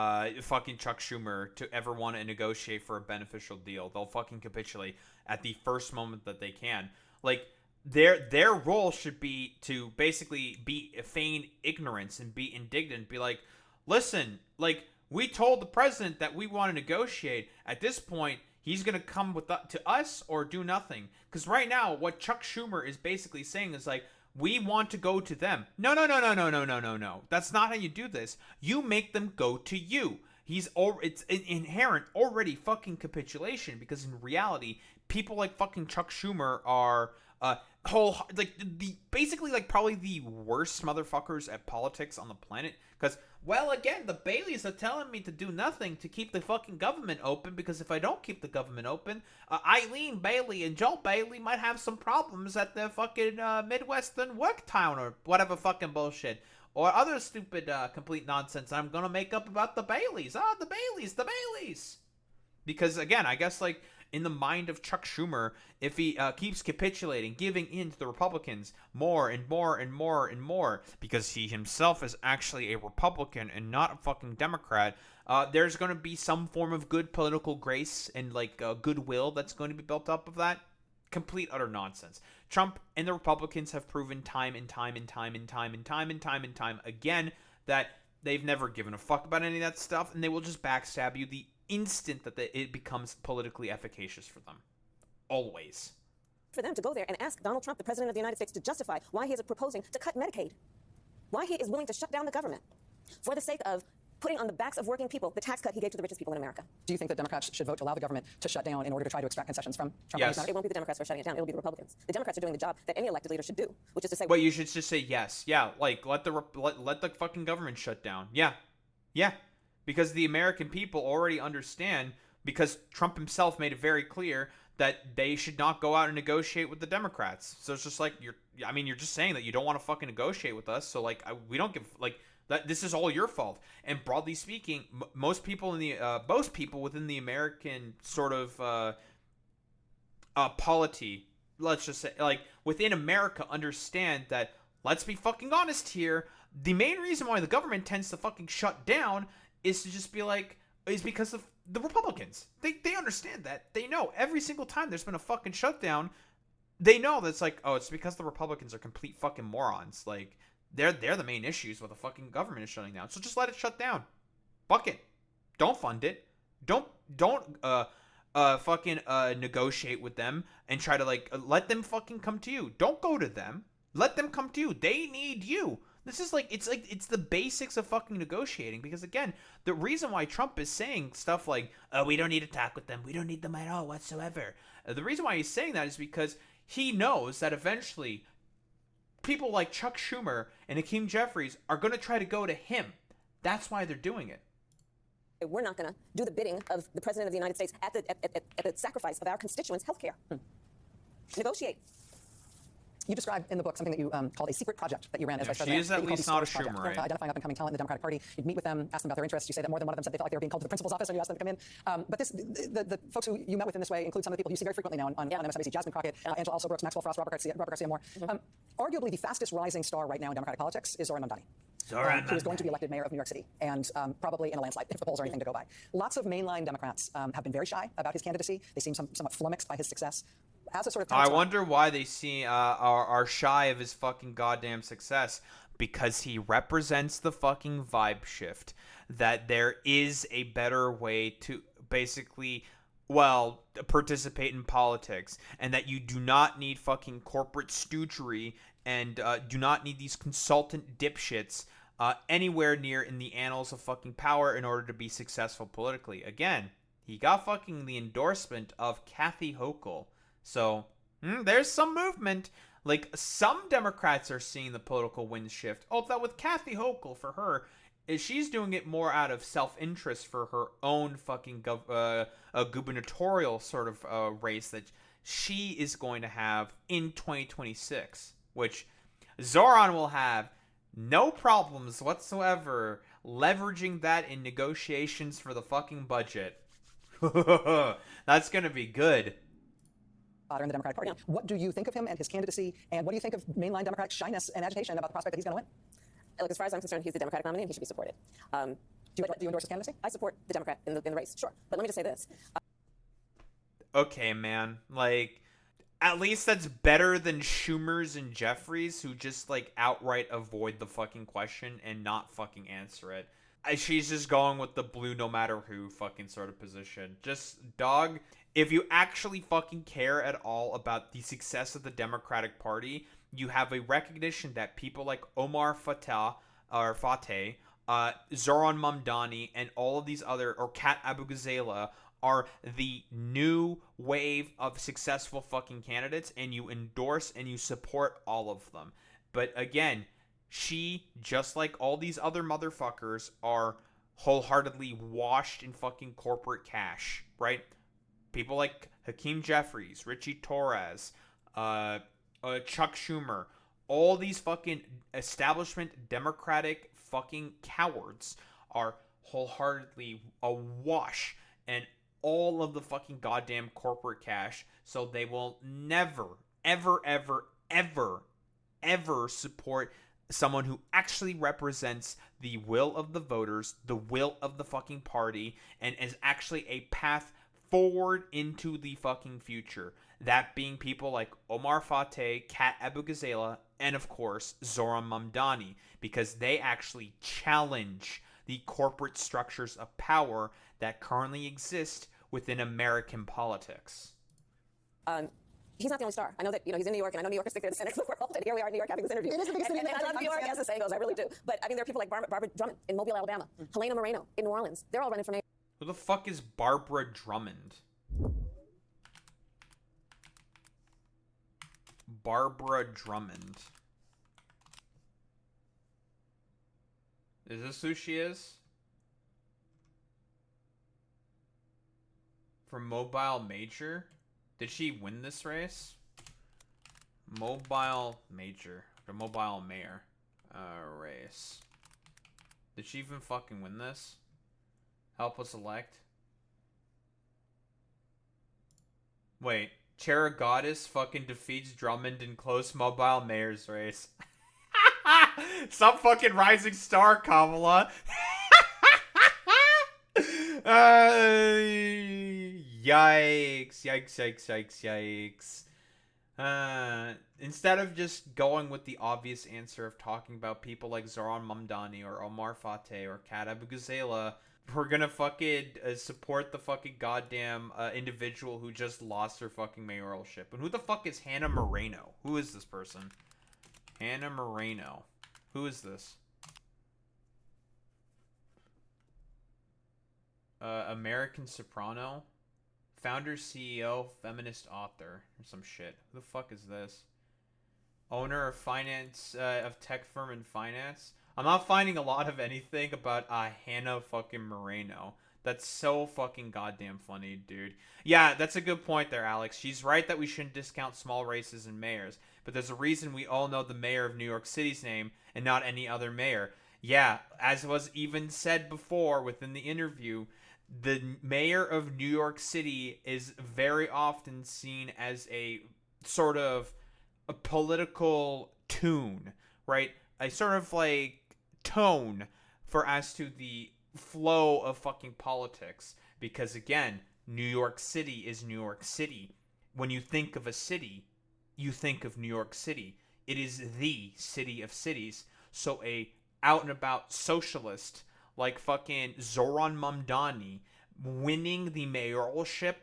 fucking Chuck Schumer to ever want to negotiate for a beneficial deal. They'll fucking capitulate at the first moment that they can. Their role should be to basically feign ignorance and be indignant, be like, listen, we told the president that we want to negotiate. At this point, he's going to come to us or do nothing. Because right now, what Chuck Schumer is basically saying is we want to go to them. No. That's not how you do this. You make them go to you. It's an inherent already fucking capitulation, because in reality, people like fucking Chuck Schumer are probably the worst motherfuckers at politics on the planet. Because, well, again, the Baileys are telling me to do nothing to keep the fucking government open, because if I don't keep the government open, Eileen Bailey and Joel Bailey might have some problems at their fucking Midwestern work town or whatever fucking bullshit. Or other stupid, complete nonsense I'm gonna make up about the Baileys. The Baileys! Because, again, I guess, in the mind of Chuck Schumer, if he keeps capitulating, giving in to the Republicans more and more and more and more, because he himself is actually a Republican and not a fucking Democrat, there's going to be some form of good political grace and goodwill that's going to be built up of that. Complete utter nonsense. Trump and the Republicans have proven time and time again that they've never given a fuck about any of that stuff, and they will just backstab you the instant that it becomes politically efficacious for them. Always. for them to go there and ask Donald Trump, the President of the United States, to justify why he is proposing to cut Medicaid, why he is willing to shut down the government for the sake of putting on the backs of working people the tax cut he gave to the richest people in America. Do you think that Democrats should vote to allow the government to shut down in order to try to extract concessions from Trump? Yes. It won't be the Democrats who are shutting it down. It'll be the Republicans. The Democrats are doing the job that any elected leader should do, which is to say, But you should just say yes. Yeah, like let the fucking government shut down. Yeah. Yeah. Because the American people already understand, because Trump himself made it very clear that they should not go out and negotiate with the Democrats. So it's just like you're just saying that you don't want to fucking negotiate with us. So like we don't give like that. This is all your fault. And broadly speaking, most people within the American sort of polity, let's just say, like within America, understand that. Let's be fucking honest here. The main reason why the government tends to fucking shut down is to just be like, is because of the Republicans. They understand that. They know every single time there's been a fucking shutdown, they know that's like, oh, it's because the Republicans are complete fucking morons. Like, they're the main issues with the fucking government is shutting down. So just let it shut down. Fuck it. Don't fund it. Don't fucking negotiate with them and try to like let them fucking come to you. Don't go to them. Let them come to you. They need you. This is it's the basics of fucking negotiating, because again, the reason why Trump is saying stuff like, oh, we don't need to talk with them, we don't need them at all whatsoever. The reason why he's saying that is because he knows that eventually people like Chuck Schumer and Hakeem Jeffries are going to try to go to him. That's why they're doing it. we're not going to do the bidding of the President of the United States at the sacrifice of our constituents' health care. Negotiate. You described in the book something that you called a secret project that you ran as vice She president. is at least not a Schumer, right? Identifying up-and-coming talent in the Democratic Party. You'd meet with them, ask them about their interests. You say that more than one of them said they felt like they were being called to the principal's office when you asked them to come in. But the folks who you met with in this way include some of the people you see very frequently now on MSNBC. Jasmine Crockett, Angela Also Brooks, Maxwell Frost, Robert Garcia Moore. Arguably the fastest rising star right now in Democratic politics is Zohran Mamdani. Who is going to be elected mayor of New York City, and probably in a landslide, if the polls are anything to go by. Lots of mainline Democrats have been very shy about his candidacy. They seem somewhat flummoxed by his success. As a sort of I wonder why they see are shy of his fucking goddamn success. Because he represents the fucking vibe shift that there is a better way to basically, well, participate in politics, and that you do not need fucking corporate stoogery and do not need these consultant dipshits anywhere near in the annals of fucking power in order to be successful politically. Again, he got fucking the endorsement of Kathy Hochul. So, there's some movement. Like, some Democrats are seeing the political wind shift. Although with Kathy Hochul, for her, she's doing it more out of self-interest for her own fucking gubernatorial sort of race that she is going to have in 2026. Which Zohran will have no problems whatsoever leveraging that in negotiations for the fucking budget. That's going to be good. In the Democratic Party. Yeah. What do you think of him and his candidacy, and what do you think of mainline Democrat shyness and agitation about the prospect that he's going to win? Look, as far as I'm concerned, he's the Democratic nominee and he should be supported. Do you endorse his candidacy? I support the Democrat in the race, sure. But let me just say this. Okay, man. Like, at least that's better than Schumer's and Jeffries, who just, like, outright avoid the fucking question and not fucking answer it. She's just going with the blue no matter who fucking sort of position. Just, dog, if you actually fucking care at all about the success of the Democratic Party, you have a recognition that people like Omar Fateh, Zohran Mamdani, and all of these other, or Kat Abu-Ghazaleh, are the new wave of successful fucking candidates, and you endorse and you support all of them. But again, she, just like all these other motherfuckers, are wholeheartedly washed in fucking corporate cash, right? People like Hakeem Jeffries, Richie Torres, Chuck Schumer, all these fucking establishment Democratic fucking cowards are wholeheartedly awash in all of the fucking goddamn corporate cash, so they will never, ever, ever, ever, ever support someone who actually represents the will of the voters, the will of the fucking party, and is actually a path forward into the fucking future. That being people like Omar Fateh, Kat Abu-Ghazaleh, and of course, Zohran Mamdani, because they actually challenge the corporate structures of power that currently exist within American politics. He's not the only star. I know that, he's in New York, and I know New York is the center of the world, and here we are in New York having this interview. It is the biggest city in the and I love New York, as the saying goes, I really do. But, I mean, there are people like Barbara Drummond in Mobile, Alabama, Helena Moreno in New Orleans. They're all running for mayor. Who the fuck is Barbara Drummond? Barbara Drummond. Is this who she is? From Mobile Major? Did she win this race? Mobile Major. The Mobile Mayor race. Did she even fucking win this? Help us elect. Wait. Goddess fucking defeats Drummond in close Mobile Mayor's race. Some fucking rising star, Kamala. Yikes. Instead of just going with the obvious answer of talking about people like Zohran Mamdani or Omar Fateh or Kat Abu Ghazala, we're gonna fucking support the fucking goddamn individual who just lost her fucking mayoralship. And who the fuck is Hannah Moreno? Who is this person? Hannah Moreno. Who is this? American soprano? Founder, CEO, feminist author. Or some shit. Who the fuck is this? Owner of finance, of tech firm and finance? I'm not finding a lot of anything about Hannah fucking Moreno. That's so fucking goddamn funny, dude. Yeah, that's a good point there, Alex. She's right that we shouldn't discount small races and mayors. But there's a reason we all know the mayor of New York City's name and not any other mayor. Yeah, as was even said before within the interview, the mayor of New York City is very often seen as a sort of a political tune, right? A sort of like tone for as to the flow of fucking politics. Because again, New York City is New York City. When you think of a city, you think of New York City. It is the city of cities. So a out and about socialist like fucking Zohran Mamdani winning the mayoralship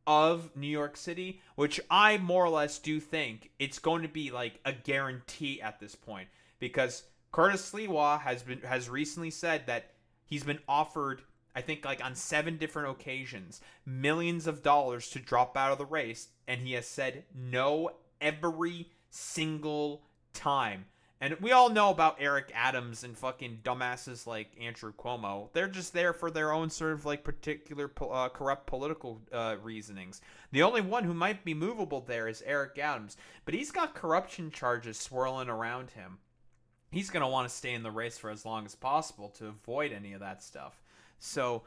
of New York City, which I more or less do think it's going to be like a guarantee at this point, because Curtis Sliwa has recently said that he's been offered, I think like on 7 different occasions, millions of dollars to drop out of the race, and he has said no every single time. And we all know about Eric Adams and fucking dumbasses like Andrew Cuomo. They're just there for their own sort of like particular corrupt political reasonings. The only one who might be movable there is Eric Adams, but he's got corruption charges swirling around him. He's going to want to stay in the race for as long as possible to avoid any of that stuff. So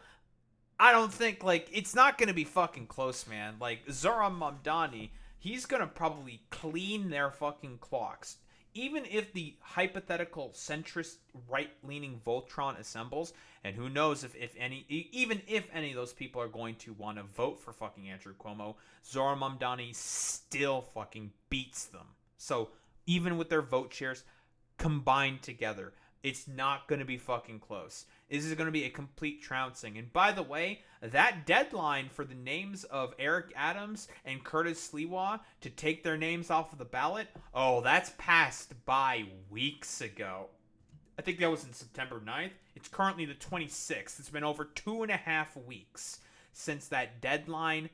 I don't think, like, it's not going to be fucking close, man. Like, Zohran Mamdani, he's going to probably clean their fucking clocks. Even if the hypothetical centrist right-leaning Voltron assembles, and who knows if any of those people are going to want to vote for fucking Andrew Cuomo, Zohran Mamdani still fucking beats them. So even with their vote shares combined together, it's not going to be fucking close. This is going to be a complete trouncing. And by the way, that deadline for the names of Eric Adams and Curtis Sliwa to take their names off of the ballot, oh, that's passed by weeks ago. I think that was in September 9th. It's currently the 26th. It's been over 2.5 weeks since that deadline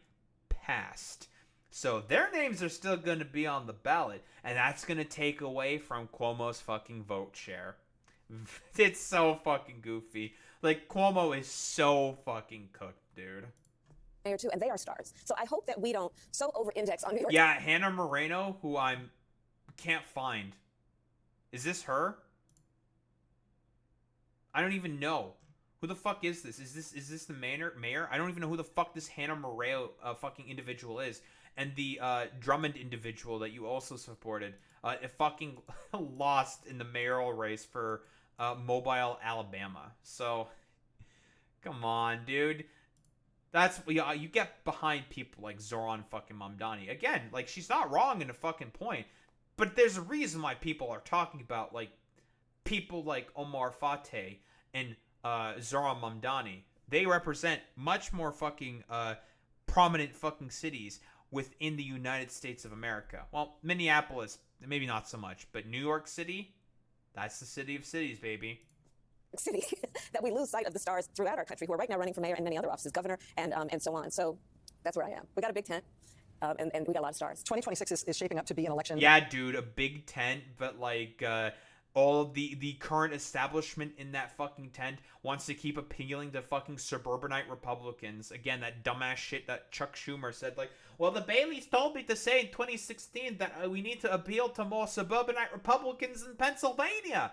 passed. So their names are still going to be on the ballot, and that's going to take away from Cuomo's fucking vote share. It's so fucking goofy. Like, Cuomo is so fucking cooked, dude. Mayor too, and they are stars. So I hope that we don't so over-index on New York. Yeah, Hannah Moreno, who I can't find. Is this her? I don't even know. Who the fuck is this? Is this the mayor? I don't even know who the fuck this Hannah Moreno fucking individual is. And the Drummond individual that you also supported, fucking lost in the mayoral race for Mobile, Alabama. So, come on, dude. That's you get behind people like Zohran fucking Mamdani. Again, like, she's not wrong in a fucking point, but there's a reason why people are talking about, like, people like Omar Fateh and Zohran Mamdani. They represent much more fucking prominent fucking cities, within the United States of America. Well, Minneapolis, maybe not so much, but New York City, that's the city of cities, baby. City that we lose sight of the stars throughout our country who are right now running for mayor and many other offices, governor, and so on. So that's where I am. We got a big tent, and we got a lot of stars. 2026 is shaping up to be an election. Yeah, dude, a big tent, but like all of the current establishment in that fucking tent wants to keep appealing to fucking suburbanite Republicans. Again, that dumbass shit that Chuck Schumer said, like, well, the Baileys told me to say in 2016 that we need to appeal to more suburbanite Republicans in Pennsylvania.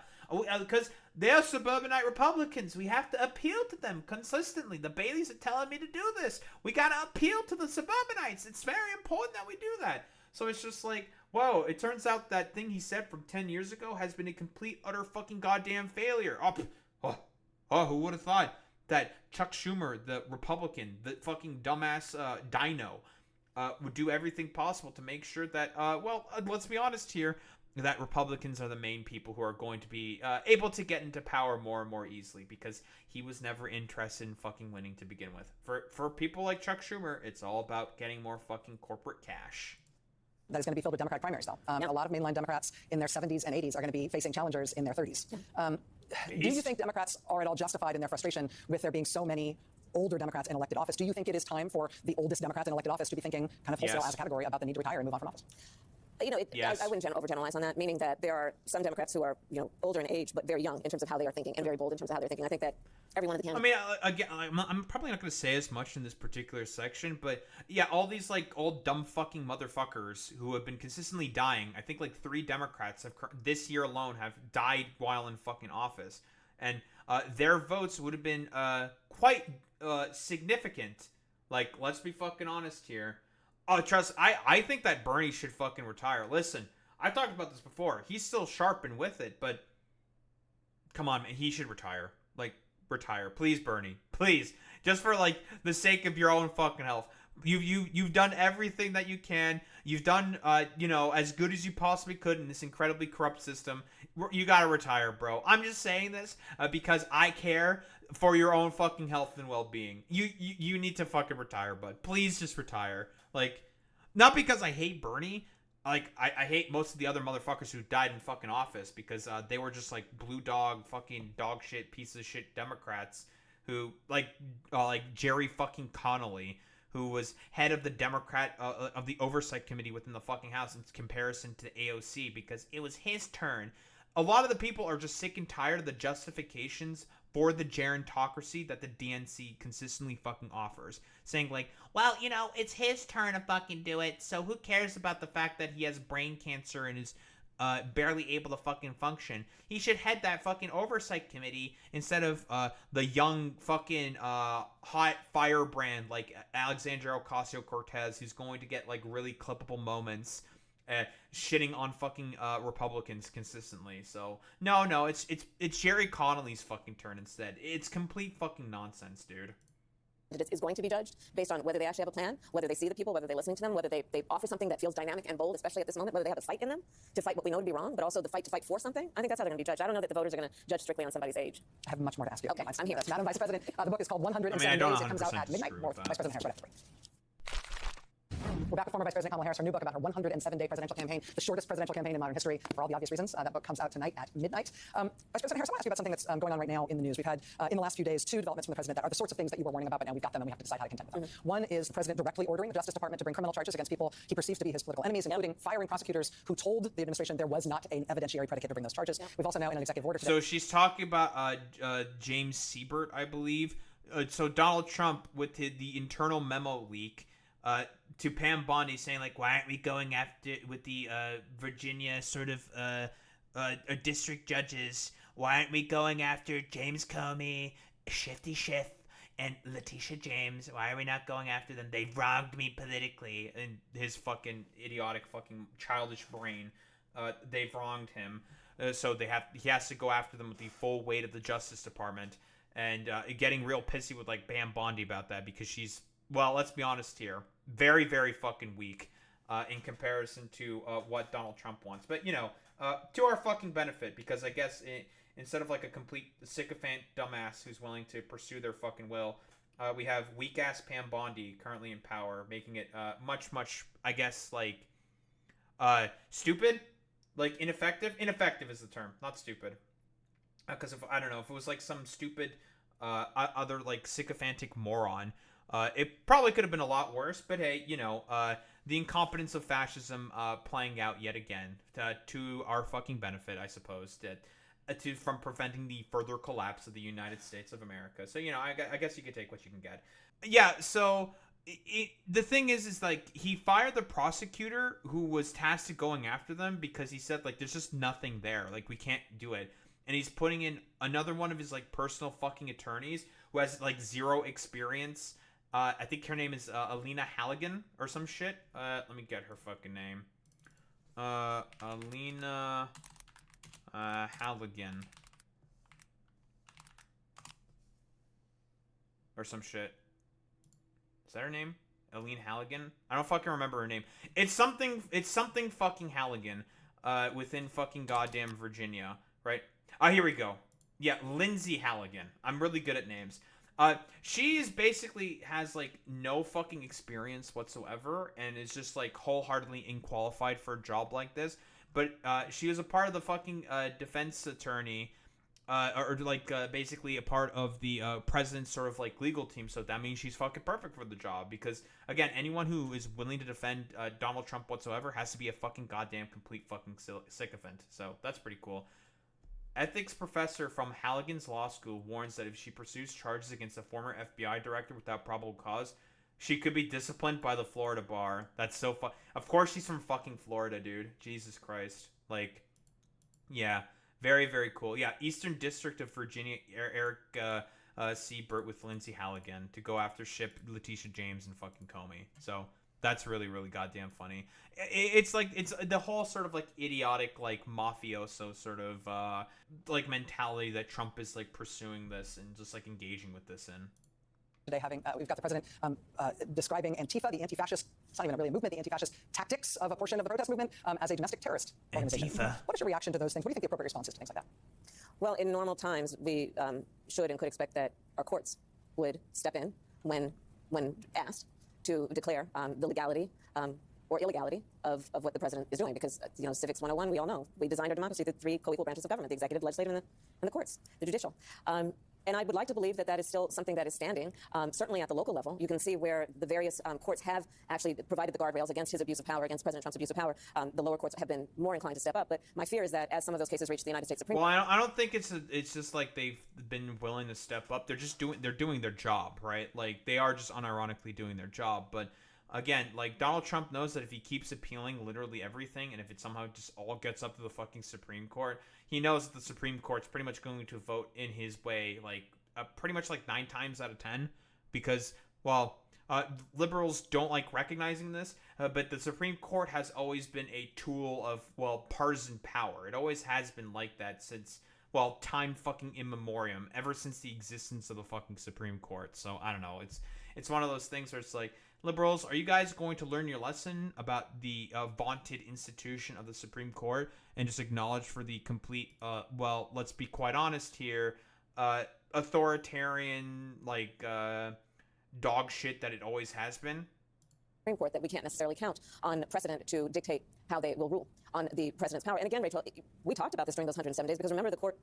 Because they're suburbanite Republicans. We have to appeal to them consistently. The Baileys are telling me to do this. We got to appeal to the suburbanites. It's very important that we do that. So it's just like, whoa, it turns out that thing he said from 10 years ago has been a complete, utter fucking goddamn failure. Who would have thought that Chuck Schumer, the Republican, the fucking dumbass dino, would do everything possible to make sure that, let's be honest here, that Republicans are the main people who are going to be able to get into power more and more easily, because he was never interested in fucking winning to begin with. For people like Chuck Schumer, it's all about getting more fucking corporate cash. That is going to be filled with Democratic primaries, though. A lot of mainline Democrats in their 70s and 80s are going to be facing challengers in their 30s. Do you think Democrats are at all justified in their frustration with there being so many older Democrats in elected office? Do you think it is time for the oldest Democrats in elected office to be thinking kind of wholesale as a category about the need to retire and move on from office? You know, yes. I wouldn't overgeneralize on that, meaning that there are some Democrats who are, older in age, but very young in terms of how they are thinking, and very bold in terms of how they're thinking. I think that every one of the candidates. I mean, again, I'm probably not going to say as much in this particular section, but yeah, all these like old dumb fucking motherfuckers who have been consistently dying. I think like 3 Democrats have this year alone have died while in fucking office, and their votes would have been quite significant. Like, let's be fucking honest here. Oh, trust, I think that Bernie should fucking retire. Listen, I've talked about this before. He's still sharp and with it, but come on, man, he should retire. Like, retire. Please, Bernie. Please. Just for, like, the sake of your own fucking health. You've done everything that you can. You've done, as good as you possibly could in this incredibly corrupt system. You gotta retire, bro. I'm just saying this because I care for your own fucking health and well-being. You need to fucking retire, bud. Please just retire. Like, not because I hate Bernie. Like, I hate most of the other motherfuckers who died in fucking office because they were just, like, blue dog, fucking dog shit, piece of shit Democrats who, like Jerry fucking Connolly, who was head of the Democrat, of the Oversight Committee within the fucking House in comparison to the AOC because it was his turn. A lot of the people are just sick and tired of the justifications for the gerontocracy that the DNC consistently fucking offers. Saying like, well, it's his turn to fucking do it, so who cares about the fact that he has brain cancer and is barely able to fucking function? He should head that fucking oversight committee instead of the young fucking hot firebrand like Alexandria Ocasio-Cortez, who's going to get like really clippable moments shitting on fucking Republicans consistently. So no, it's Jerry Connolly's fucking turn instead. It's complete fucking nonsense, dude. Is going to be judged based on whether they actually have a plan, whether they see the people, whether they're listening to them, whether they offer something that feels dynamic and bold, especially at this moment, whether they have a fight in them to fight what we know to be wrong, but also the fight to fight for something. I think that's how they're going to be judged. I don't know that the voters are going to judge strictly on somebody's age. I have much more to ask you. Okay, I'm here. Madam Vice President, the book is called 107 Days. It comes out at midnight. More Vice President Harris, right after the break. We're back with former Vice President Kamala Harris, her new book about her 107-day presidential campaign, the shortest presidential campaign in modern history, for all the obvious reasons. That book comes out tonight at midnight. Vice President Harris, I want to ask you about something that's going on right now in the news. We've had, in the last few days, 2 developments from the president that are the sorts of things that you were warning about, but now we've got them and we have to decide how to contend with them. One is the president directly ordering the Justice Department to bring criminal charges against people he perceives to be his political enemies, including firing prosecutors who told the administration there was not an evidentiary predicate to bring those charges. We've also now, in an executive order today. So she's talking about James Siebert, I believe. So Donald Trump, with the internal memo leak, to Pam Bondi saying like, why aren't we going after with the Virginia sort of district judges? Why aren't we going after James Comey, Shifty Schiff, and Letitia James? Why are we not going after them? They wronged me politically. In his fucking idiotic fucking childish brain, they've wronged him. So he has to go after them with the full weight of the Justice Department, and getting real pissy with like Pam Bondi about that because she's, well, let's be honest here, very, very fucking weak in comparison to what Donald Trump wants. But, to our fucking benefit, because I guess instead of like a complete sycophant dumbass who's willing to pursue their fucking will, We have weak ass Pam Bondi currently in power, making it much, I guess, like stupid, like ineffective. Ineffective is the term, not stupid. Because if I don't know, if it was like some stupid other like sycophantic moron, it probably could have been a lot worse. But hey, the incompetence of fascism playing out yet again to our fucking benefit, I suppose, from preventing the further collapse of the United States of America. So I guess you could take what you can get. Yeah. So the thing is like he fired the prosecutor who was tasked to going after them because he said like there's just nothing there, like we can't do it. And he's putting in another one of his like personal fucking attorneys who has like zero experience. I think her name is Alina Halligan or some shit. Let me get her fucking name. Alina Halligan or some shit. Is that her name? Aline Halligan? I don't fucking remember her name. It's something fucking Halligan. Within fucking goddamn Virginia, right? Here we go. Yeah, Lindsay Halligan. I'm really good at names. She is basically has like no fucking experience whatsoever and is just like wholeheartedly unqualified for a job like this. But she was a part of the fucking defense attorney, or like basically a part of the president's sort of like legal team. So that means she's fucking perfect for the job because again, anyone who is willing to defend Donald Trump whatsoever has to be a fucking goddamn complete fucking sycophant. So that's pretty cool. Ethics professor from Halligan's Law School warns that if she pursues charges against a former FBI director without probable cause, she could be disciplined by the Florida bar. That's so Of course she's from fucking Florida, dude. Jesus Christ. Like, yeah. Very, very cool. Yeah, Eastern District of Virginia, Eric Siebert with Lindsay Halligan to go after Ship, Letitia James, and fucking Comey. So that's really, really goddamn funny. It's like, it's the whole sort of like idiotic, like mafioso sort of like mentality that Trump is like pursuing this and just like engaging with this in. Today, we've got the president describing Antifa, the anti-fascist, it's not even really a movement, the anti-fascist tactics of a portion of the protest movement as a domestic terrorist organization. Antifa. What is your reaction to those things? What do you think the appropriate response is to things like that? Well, in normal times, we should and could expect that our courts would step in when asked to declare the legality or illegality of what the president is doing. Because, Civics 101, we all know, we designed our democracy through three co-equal branches of government, the executive, legislative, and the courts, the judicial. And I would like to believe that that is still something that is standing, certainly at the local level. You can see where the various courts have actually provided the guardrails against his abuse of power, against President Trump's abuse of power. The lower courts have been more inclined to step up. But my fear is that as some of those cases reach the United States Supreme Court... Well, I don't think it's just like they've been willing to step up. They're doing their job, right? Like, they are just unironically doing their job. But again, like, Donald Trump knows that if he keeps appealing literally everything, and if it somehow just all gets up to the fucking Supreme Court, he knows that the Supreme Court's pretty much going to vote in his way, like, pretty much like 9 times out of 10, because, well, liberals don't like recognizing this, but the Supreme Court has always been a tool of, well, partisan power. It always has been like that since, well, time fucking immemorial, ever since the existence of the fucking Supreme Court. So, I don't know. It's one of those things where it's like, liberals, are you guys going to learn your lesson about the vaunted institution of the Supreme Court and just acknowledge for the complete, well, let's be quite honest here, authoritarian, like, dog shit that it always has been? Supreme Court, that we can't necessarily count on precedent to dictate how they will rule on the president's power. And again, Rachel, we talked about this during those 107 days because remember, the court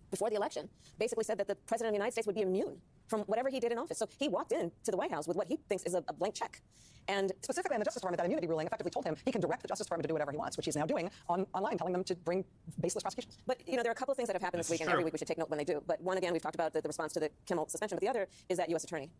before the election basically said that the president of the United States would be immune from whatever he did in office. So he walked into the White House with what he thinks is a blank check. And specifically in the Justice Department, that immunity ruling effectively told him he can direct the Justice Department to do whatever he wants, which he's now doing online, telling them to bring baseless prosecutions. But, there are a couple of things that have happened this week, and every week we should take note when they do. But one, again, we've talked about the response to the Kimmel suspension, but the other is that U.S. attorney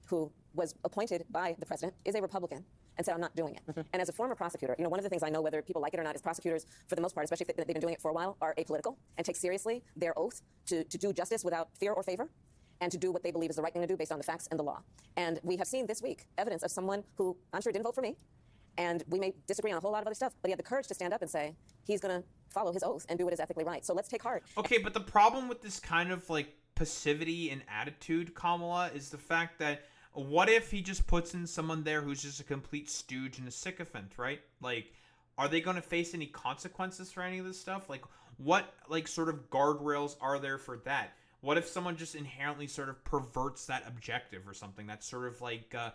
who was appointed by the president is a Republican and said, I'm not doing it. And as a former prosecutor, one of the things I know, whether people like it or not, is prosecutors, for the most part, especially if they've been doing it for a while, are apolitical and take seriously their oath to do justice without fear or favor and to do what they believe is the right thing to do based on the facts and the law. And we have seen this week evidence of someone who, I'm sure, didn't vote for me, and we may disagree on a whole lot of other stuff, but he had the courage to stand up and say he's going to follow his oath and do what is ethically right. So let's take heart. Okay, but the problem with this kind of, like, passivity and attitude, Kamala, is the fact that what if he just puts in someone there who's just a complete stooge and a sycophant, right? Like, are they going to face any consequences for any of this stuff? Like, what, like, sort of guardrails are there for that? What if someone just inherently sort of perverts that objective or something? That's sort of like a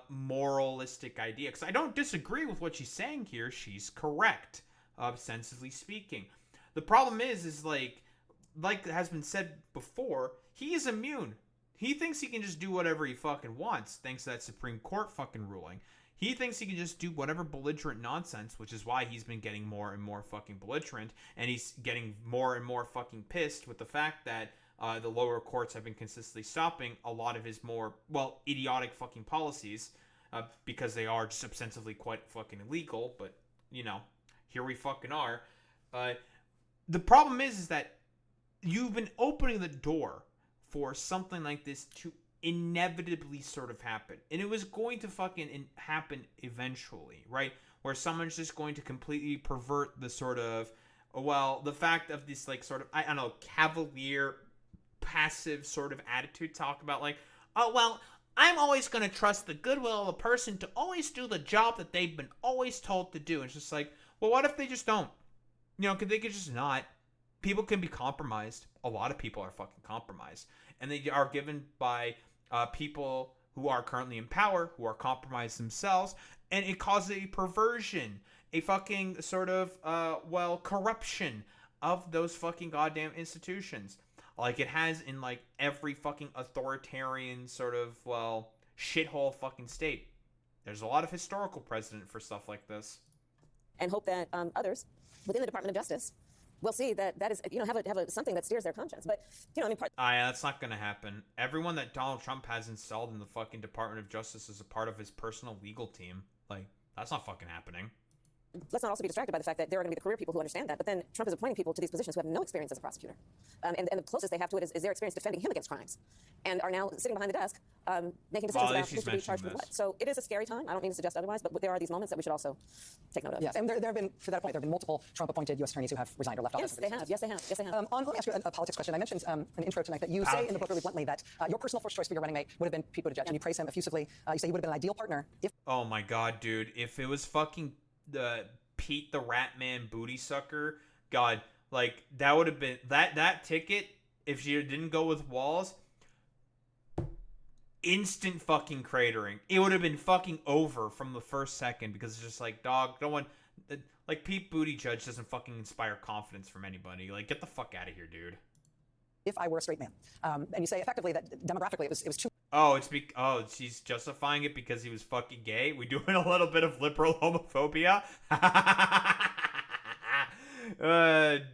moralistic idea. Because I don't disagree with what she's saying here. She's correct, sensibly speaking. The problem is like has been said before, he is immune. He thinks he can just do whatever he fucking wants, thanks to that Supreme Court fucking ruling. He thinks he can just do whatever belligerent nonsense, which is why he's been getting more and more fucking belligerent, and he's getting more and more fucking pissed with the fact that the lower courts have been consistently stopping a lot of his more, idiotic fucking policies, because they are just ostensibly quite fucking illegal, but, here we fucking are. The problem is that you've been opening the door for something like this to inevitably sort of happen. And it was going to fucking happen eventually, right? Where someone's just going to completely pervert the sort of, the fact of this, like, sort of, I don't know, cavalier, passive sort of attitude, talk about, like, I'm always going to trust the goodwill of a person to always do the job that they've been always told to do. It's just like, well, what if they just don't? Could they could just not? People can be compromised. A lot of people are fucking compromised. And they are given by people who are currently in power, who are compromised themselves. And it causes a perversion, a fucking sort of, corruption of those fucking goddamn institutions. Like it has in, like, every fucking authoritarian sort of, shithole fucking state. There's a lot of historical precedent for stuff like this. And hope that others within the Department of Justice will see that is, have something that steers their conscience. But, yeah, that's not going to happen. Everyone that Donald Trump has installed in the fucking Department of Justice is a part of his personal legal team. Like, that's not fucking happening. Let's not also be distracted by the fact that there are going to be the career people who understand that. But then Trump is appointing people to these positions who have no experience as a prosecutor. And the closest they have to it is their experience defending him against crimes. And are now sitting behind the desk making decisions about who should be charged with what. So it is a scary time. I don't mean to suggest otherwise, but there are these moments that we should also take note of. Yes, and there have been, for that point, there have been multiple Trump-appointed U.S. attorneys who have resigned or left office. Yes, they have. Let me ask you a politics question. I mentioned an intro tonight that you say in the book really bluntly that your personal first choice for your running mate would have been Pete Buttigieg, and you praise him effusively. You say he would have been an ideal partner if... Oh my god, dude. If it was fucking Pete the Rat Man booty sucker, god, like, that would have been... That ticket, if she didn't go with Walz... instant fucking cratering. It would have been fucking over from the first second, because it's just like, dog, no one, like, Pete Buttigieg doesn't fucking inspire confidence from anybody. Like, get the fuck out of here, dude. If I were a straight man, and you say effectively that demographically it was too... She's justifying it because he was fucking gay. We doing a little bit of liberal homophobia.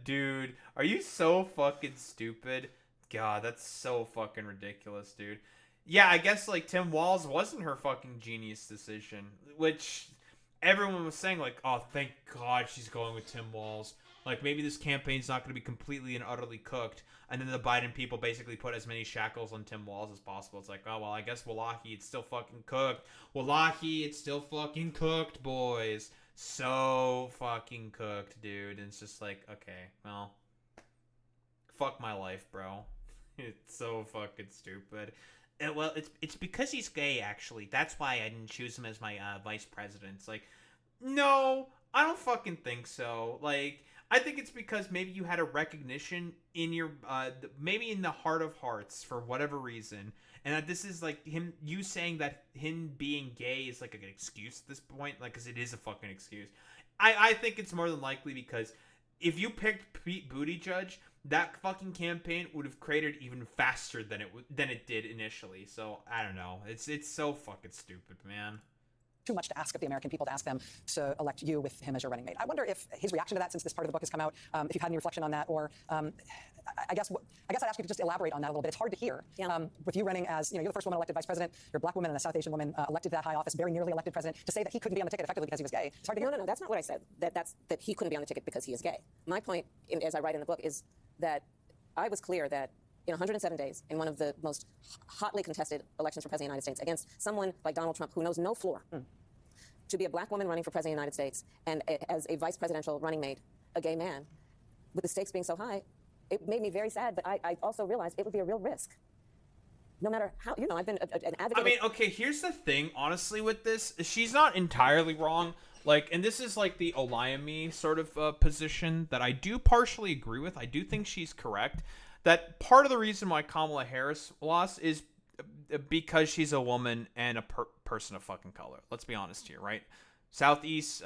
Dude, are you so fucking stupid? God, that's so fucking ridiculous, dude. Yeah, I guess, like, Tim Walz wasn't her fucking genius decision, which everyone was saying, like, oh, thank God she's going with Tim Walz. Like, maybe this campaign's not going to be completely and utterly cooked. And then the Biden people basically put as many shackles on Tim Walz as possible. It's like, oh, well, I guess wallahi, it's still fucking cooked. Wallahi, it's still fucking cooked, boys. So fucking cooked, dude. And it's just like, okay, well, fuck my life, bro. It's so fucking stupid. Well, it's because he's gay, actually. That's why I didn't choose him as my vice president. It's like, no, I don't fucking think so. Like, I think it's because maybe you had a recognition in your, maybe in the heart of hearts for whatever reason. And that this is like you saying that him being gay is like an excuse at this point. Like, because it is a fucking excuse. I think it's more than likely because if you picked Pete Buttigieg, that fucking campaign would have cratered even faster than it did initially. So I don't know. It's so fucking stupid, man. Too much to ask of the American people to ask them to elect you with him as your running mate. I wonder if his reaction to that, since this part of the book has come out, if you've had any reflection on that, or I guess I'd ask you to just elaborate on that a little bit. It's hard to hear. Yeah. With you running as, you're the first woman elected vice president, you're a black woman and a South Asian woman elected to that high office, very nearly elected president, to say that he couldn't be on the ticket effectively because he was gay. It's hard to hear. No, that's not what I said. That he couldn't be on the ticket because he is gay. My point, as I write in the book, is that I was clear that in 107 days, in one of the most hotly contested elections for president of the United States, against someone like Donald Trump who knows no floor, to be a black woman running for president of the United States and as a vice presidential running mate, a gay man, with the stakes being so high, it made me very sad, but I also realized it would be a real risk. No matter how, I've been an advocate. I mean, okay, here's the thing, honestly, with this. She's not entirely wrong. Like, and this is like the Olayemi sort of position that I do partially agree with. I do think she's correct. that part of the reason why Kamala Harris lost is because she's a woman and a person of fucking color. Let's be honest here, right? Southeast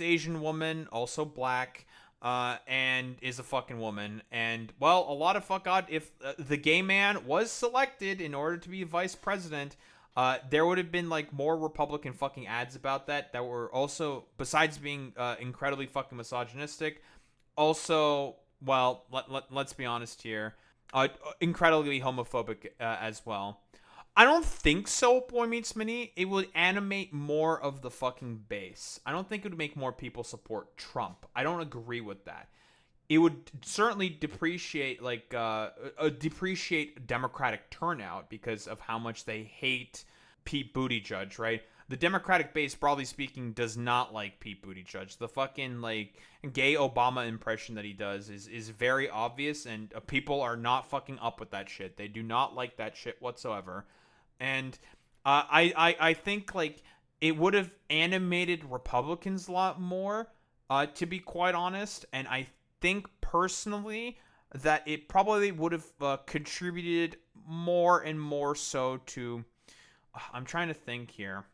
Asian woman, also black, and is a fucking woman. And well, a lot of if the gay man was selected in order to be vice president, there would have been like more Republican fucking ads about that were also, besides being incredibly fucking misogynistic, also, well, let's be honest here, incredibly homophobic as well. I don't think so, Boy Meets Mini. It would animate more of the fucking base. I don't think it would make more people support Trump. I don't agree with that. It would certainly depreciate Democratic turnout because of how much they hate Pete Buttigieg, right? The Democratic base, broadly speaking, does not like Pete Buttigieg. The fucking like gay Obama impression that he does is very obvious, and people are not fucking up with that shit. They do not like that shit whatsoever. And I think like it would have animated Republicans a lot more, to be quite honest. And I think personally that it probably would have contributed more and more so to. I'm trying to think here.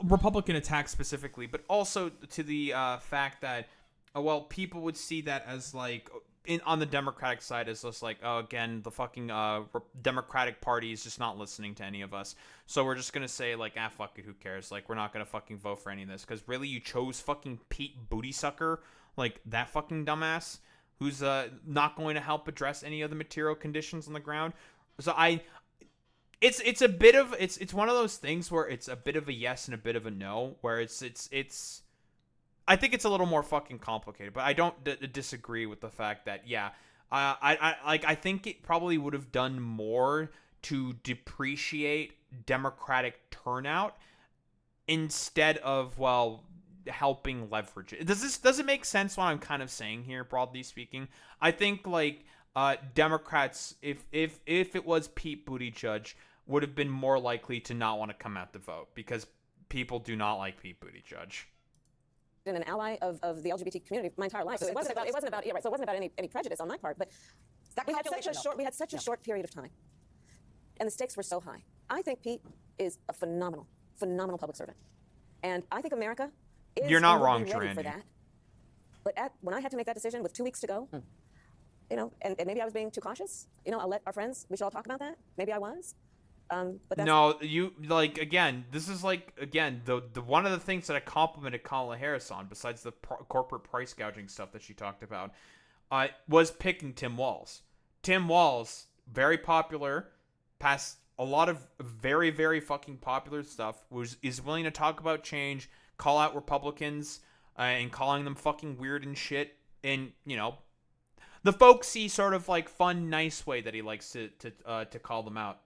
Republican attacks specifically, but also to the fact that, people would see that as like on the Democratic side as just like, oh, again, the fucking Democratic Party is just not listening to any of us, so we're just gonna say like, fuck it, who cares? Like, we're not gonna fucking vote for any of this because really, you chose fucking Pete Bootysucker, like that fucking dumbass who's not going to help address any of the material conditions on the ground. So it's a bit of it's one of those things where it's a bit of a yes and a bit of a no, where it's I think it's a little more fucking complicated, but I don't disagree with the fact that I think it probably would have done more to depreciate Democratic turnout instead of helping leverage it. Does it make sense what I'm kind of saying here, broadly speaking? I think like Democrats, if it was Pete Buttigieg, would have been more likely to not want to come out to vote because people do not like Pete Buttigieg. Been an ally of the LGBT community my entire life. So it wasn't about right. So it wasn't about any prejudice on my part, but we had such a short period of time, and the stakes were so high. I think Pete is a phenomenal public servant, and I think America is You're not wrong, ready Trandy. for that. But when I had to make that decision with 2 weeks to go, and maybe I was being too cautious. I'll let our friends. We should all talk about that. Maybe I was. But that's no, you like again. This is like again the one of the things that I complimented Kamala Harris on, besides the corporate price gouging stuff that she talked about, was picking Tim Walz. Tim Walz, very popular, passed a lot of very very fucking popular stuff. Is willing to talk about change, call out Republicans, and calling them fucking weird and shit, and the folksy sort of like fun, nice way that he likes to call them out.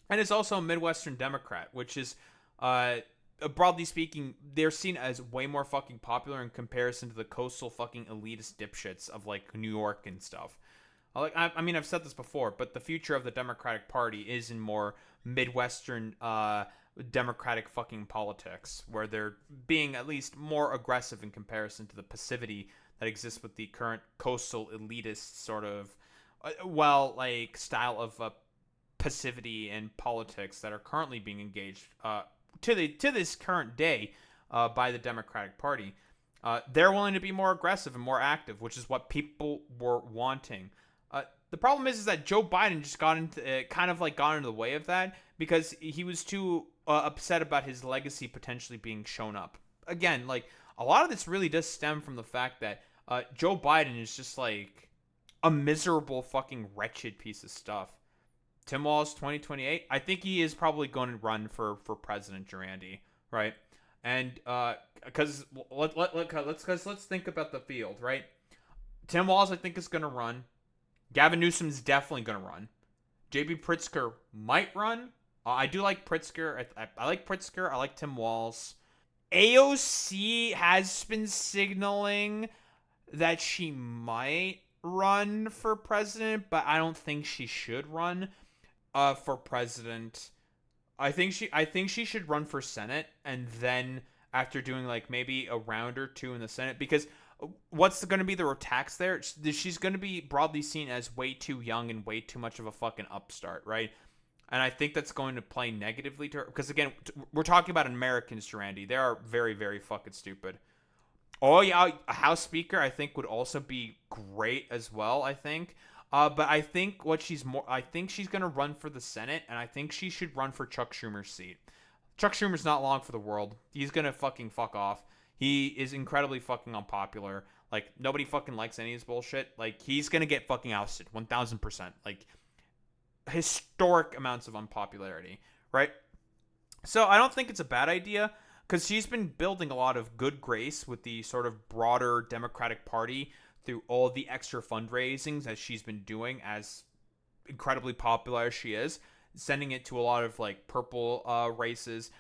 And it's also a Midwestern Democrat, which is, broadly speaking, they're seen as way more fucking popular in comparison to the coastal fucking elitist dipshits of like New York and stuff. I mean, I've said this before, but the future of the Democratic Party is in more Midwestern Democratic fucking politics, where they're being at least more aggressive in comparison to the passivity that exists with the current coastal elitist sort of, style of passivity and politics that are currently being engaged to this current day by the Democratic Party. They're willing to be more aggressive and more active, which is what people were wanting. The problem is that Joe Biden just got into the way of that because he was too upset about his legacy potentially being shown up. Again, like a lot of this really does stem from the fact that Joe Biden is just like a miserable fucking wretched piece of stuff. Tim Walz 2028, I think he is probably going to run for President Durandi, right? And because let's think about the field, right? Tim Walz I think is going to run. Gavin Newsom's definitely going to run. JB Pritzker might run. I do like Pritzker. I like Pritzker. I like Tim Walz. AOC has been signaling that she might run for president, but I don't think she should run for president. I think she should run for Senate, and then after doing like maybe a round or two in the Senate, because what's going to be the tax there? She's going to be broadly seen as way too young and way too much of a fucking upstart, right? And I think that's going to play negatively to her. Because, again, we're talking about Americans, Randy. They are very, very fucking stupid. Oh, yeah, a House Speaker, I think, would also be great as well, I think. But I think I think she's going to run for the Senate, and I think she should run for Chuck Schumer's seat. Chuck Schumer's not long for the world. He's going to fucking fuck off. He is incredibly fucking unpopular. Like, nobody fucking likes any of his bullshit. Like, he's going to get fucking ousted. 1,000%. Like, historic amounts of unpopularity, right? So I don't think it's a bad idea, because she's been building a lot of good grace with the sort of broader Democratic Party through all the extra fundraisings that she's been doing, as incredibly popular as she is, sending it to a lot of like purple races,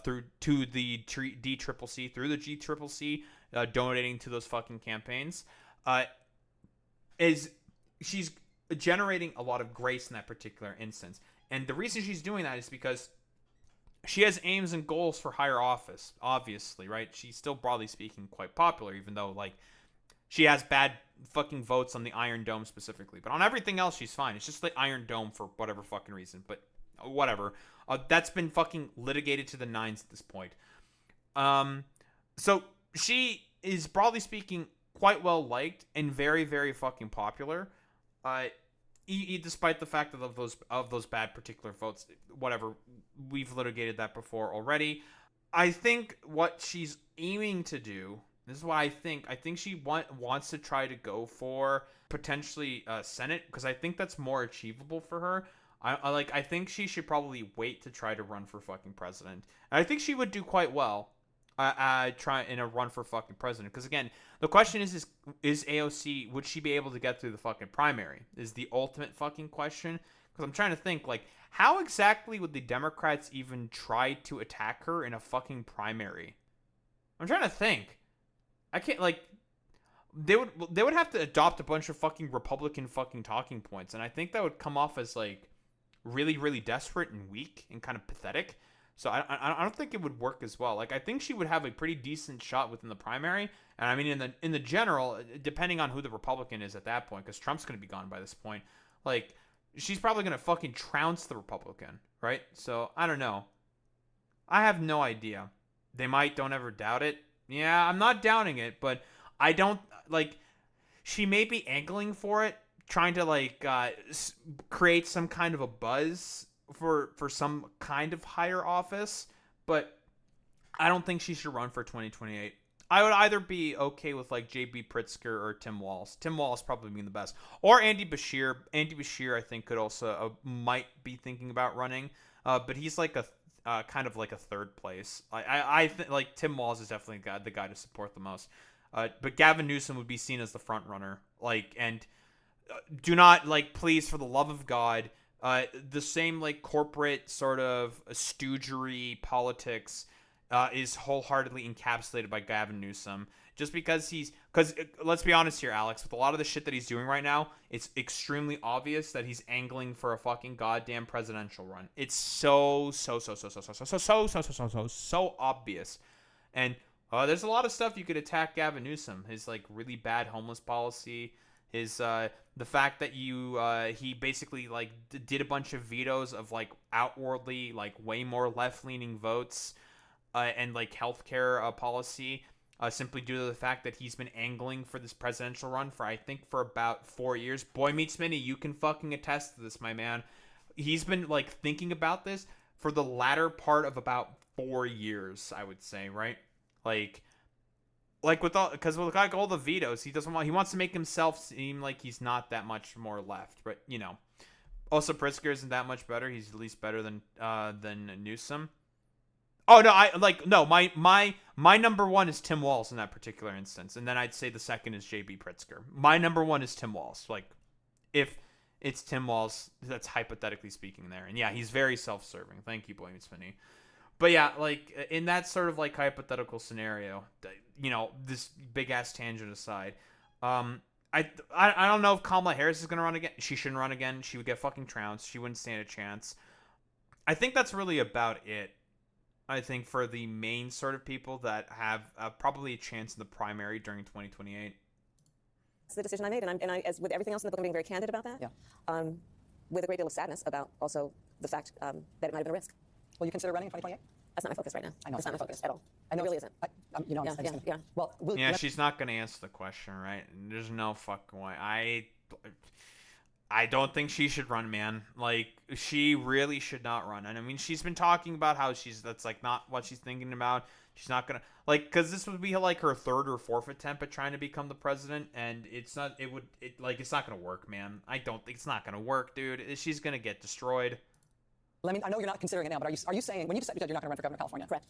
through to the DCCC, through the GCCC, donating to those fucking campaigns. She's generating a lot of grace in that particular instance. And the reason she's doing that is because she has aims and goals for higher office, obviously, right? She's still, broadly speaking, quite popular, even though, like, she has bad fucking votes on the Iron Dome specifically. But on everything else, she's fine. It's just the Iron Dome for whatever fucking reason. But whatever. That's been fucking litigated to the nines at this point. So she is, broadly speaking, quite well liked and very, very fucking popular. Despite the fact of those bad particular votes, whatever, we've litigated that before already. I think what she's aiming to do, this is what I think she wants to try to go for potentially Senate, because I think that's more achievable for her. I think she should probably wait to try to run for fucking president. And I think she would do quite well try in a run for fucking president, because again, the question is AOC, would she be able to get through the fucking primary, is the ultimate fucking question. Because I'm trying to think, like, how exactly would the Democrats even try to attack her in a fucking primary? I'm trying to think. I can't, like, they would have to adopt a bunch of fucking Republican fucking talking points, and I think that would come off as like really, really desperate and weak and kind of pathetic. So I don't think it would work as well. Like, I think she would have a pretty decent shot within the primary, and I mean in the general, depending on who the Republican is at that point, because Trump's going to be gone by this point, like, she's probably going to fucking trounce the Republican, right? So I don't know. I have no idea. They might, don't ever doubt it. Yeah, I'm not doubting it, but I don't, like, she may be angling for it, trying to like create some kind of a buzz for some kind of higher office, but I don't think she should run for 2028. I would either be okay with like J.B. Pritzker or Tim Walz. Tim Walz probably being the best, or Andy Bashir. Andy Bashir, I think, could also might be thinking about running, but he's like a kind of like a third place. I think like Tim Walz is definitely the guy to support the most. But Gavin Newsom would be seen as the front runner. Like, and do not, like, please, for the love of God, the same like corporate sort of stoogery politics is wholeheartedly encapsulated by Gavin Newsom. Just because let's be honest here, Alex, with a lot of the shit that he's doing right now, it's extremely obvious that he's angling for a fucking goddamn presidential run. It's so obvious. And there's a lot of stuff you could attack Gavin Newsom. His like really bad homeless policy, his the fact that he basically like did a bunch of vetoes of like outwardly like way more left-leaning votes, and like healthcare policy, simply due to the fact that he's been angling for this presidential run for, I think, for about 4 years. Boy meets Minnie, you can fucking attest to this, my man. He's been like thinking about this for the latter part of about 4 years, I would say, right? Like with all the vetoes, he wants to make himself seem like he's not that much more left, but you know. Also, Pritzker isn't that much better. He's at least better than Newsom. Oh no, my number one is Tim Walz in that particular instance, and then I'd say the second is J.B. Pritzker. My number one is Tim Walz. Like, if it's Tim Walz, that's hypothetically speaking there, and yeah, he's very self-serving. Thank you, Boy Meets Finny. But yeah, like in that sort of like hypothetical scenario, you know, this big ass tangent aside, I don't know if Kamala Harris is gonna run again. She shouldn't run again. She would get fucking trounced. She wouldn't stand a chance. I think that's really about it. I think for the main sort of people that have probably a chance in the primary during 2028. That's the decision I made, and I, as with everything else in the book, I'm being very candid about that. Yeah. With a great deal of sadness about also the fact that it might have been a risk. Will you consider running in 2028? That's not my focus right now. I know It's not my focus at all. I know It really isn't. You know, Yeah. Well, Yeah, she's not gonna answer the question, right? There's no fucking way. I don't think she should run, man. Like, she really should not run. And I mean, she's been talking about how that's like not what she's thinking about. She's not gonna because this would be like her third or fourth attempt at trying to become the president, and it's not. It's not gonna work, man. I don't think it's not gonna work, dude. She's gonna get destroyed. I mean, I know you're not considering it now, but are you saying, when you decided you're not going to run for governor of California? Correct.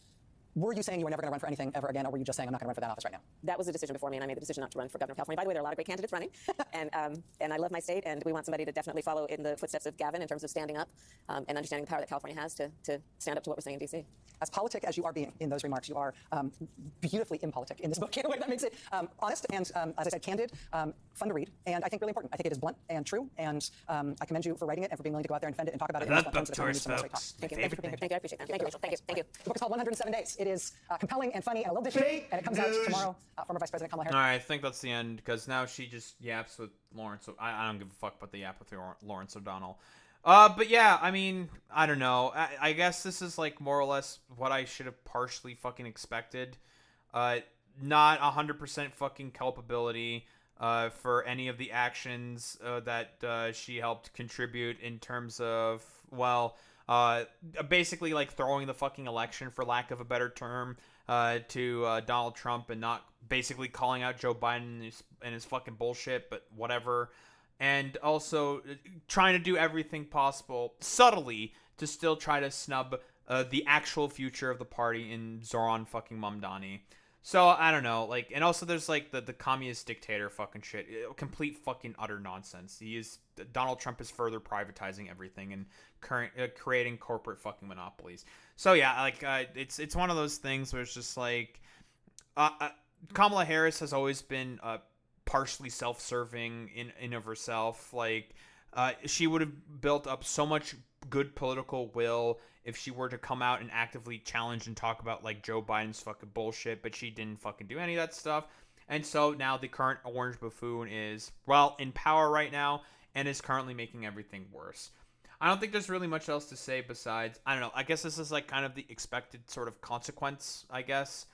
Were you saying you were never going to run for anything ever again, or were you just saying I'm not going to run for that office right now? That was a decision before me, and I made the decision not to run for governor of California. By the way, there are a lot of great candidates running, and I love my state, and we want somebody to definitely follow in the footsteps of Gavin in terms of standing up and understanding the power that California has to stand up to what we're saying in D.C. As politic as you are being in those remarks, you are beautifully impolitic in this book in a way that makes it honest and, as I said, candid, fun to read, and I think really important. I think it is blunt and true, and I commend you for writing it and for being willing to go out there and defend it and talk about it in terms that needs some talk. Thank you. Thank you for being here. Thank you. I appreciate that. Thank you, Rachel. Thank you. Thank you. The book is called 107 Days. It is compelling and funny and a little different, and it comes out tomorrow. Former Vice President Kamala Harris. All right, I think that's the end because now she just yaps with Lawrence. So I don't give a fuck about the yap with Lawrence O'Donnell. But yeah, I mean, I don't know. I guess this is like more or less what I should have partially fucking expected. Not 100% fucking culpability for any of the actions that she helped contribute in terms of, well, basically like throwing the fucking election, for lack of a better term, to Donald Trump and not basically calling out Joe Biden and his fucking bullshit, but whatever. And also trying to do everything possible subtly to still try to snub the actual future of the party in Zohran fucking Mamdani. So I don't know, like, and also there's like the communist dictator fucking shit, complete fucking utter nonsense. Donald Trump is further privatizing everything and creating corporate fucking monopolies. So yeah, like it's one of those things where it's just like Kamala Harris has always been partially self-serving in of herself. Like she would have built up so much good political will if she were to come out and actively challenge and talk about like Joe Biden's fucking bullshit, but she didn't fucking do any of that stuff. And so now the current orange buffoon is, well, in power right now and is currently making everything worse. I don't think there's really much else to say besides, I don't know, I guess this is like kind of the expected sort of consequence, I guess,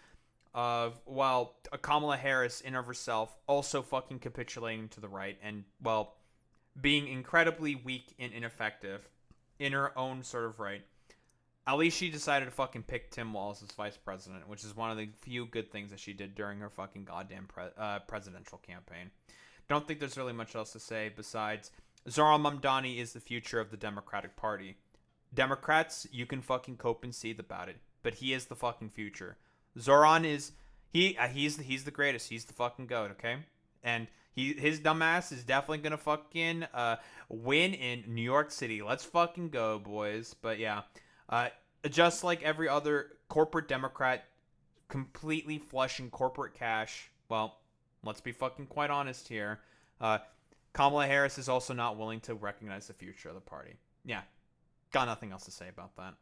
of, well, Kamala Harris in of herself also fucking capitulating to the right and, well, being incredibly weak and ineffective in her own sort of right. At least she decided to fucking pick Tim Walz as vice president, which is one of the few good things that she did during her fucking goddamn presidential campaign. Don't think there's really much else to say besides Zohran Mamdani is the future of the Democratic Party. Democrats, you can fucking cope and seethe about it, but he is the fucking future. Zohran is he's the greatest. He's the fucking goat, okay? And his dumbass is definitely gonna fucking win in New York City. Let's fucking go, boys. But yeah, just like every other corporate Democrat, completely flushing corporate cash. Well, let's be fucking quite honest here. Kamala Harris is also not willing to recognize the future of the party. Yeah, got nothing else to say about that.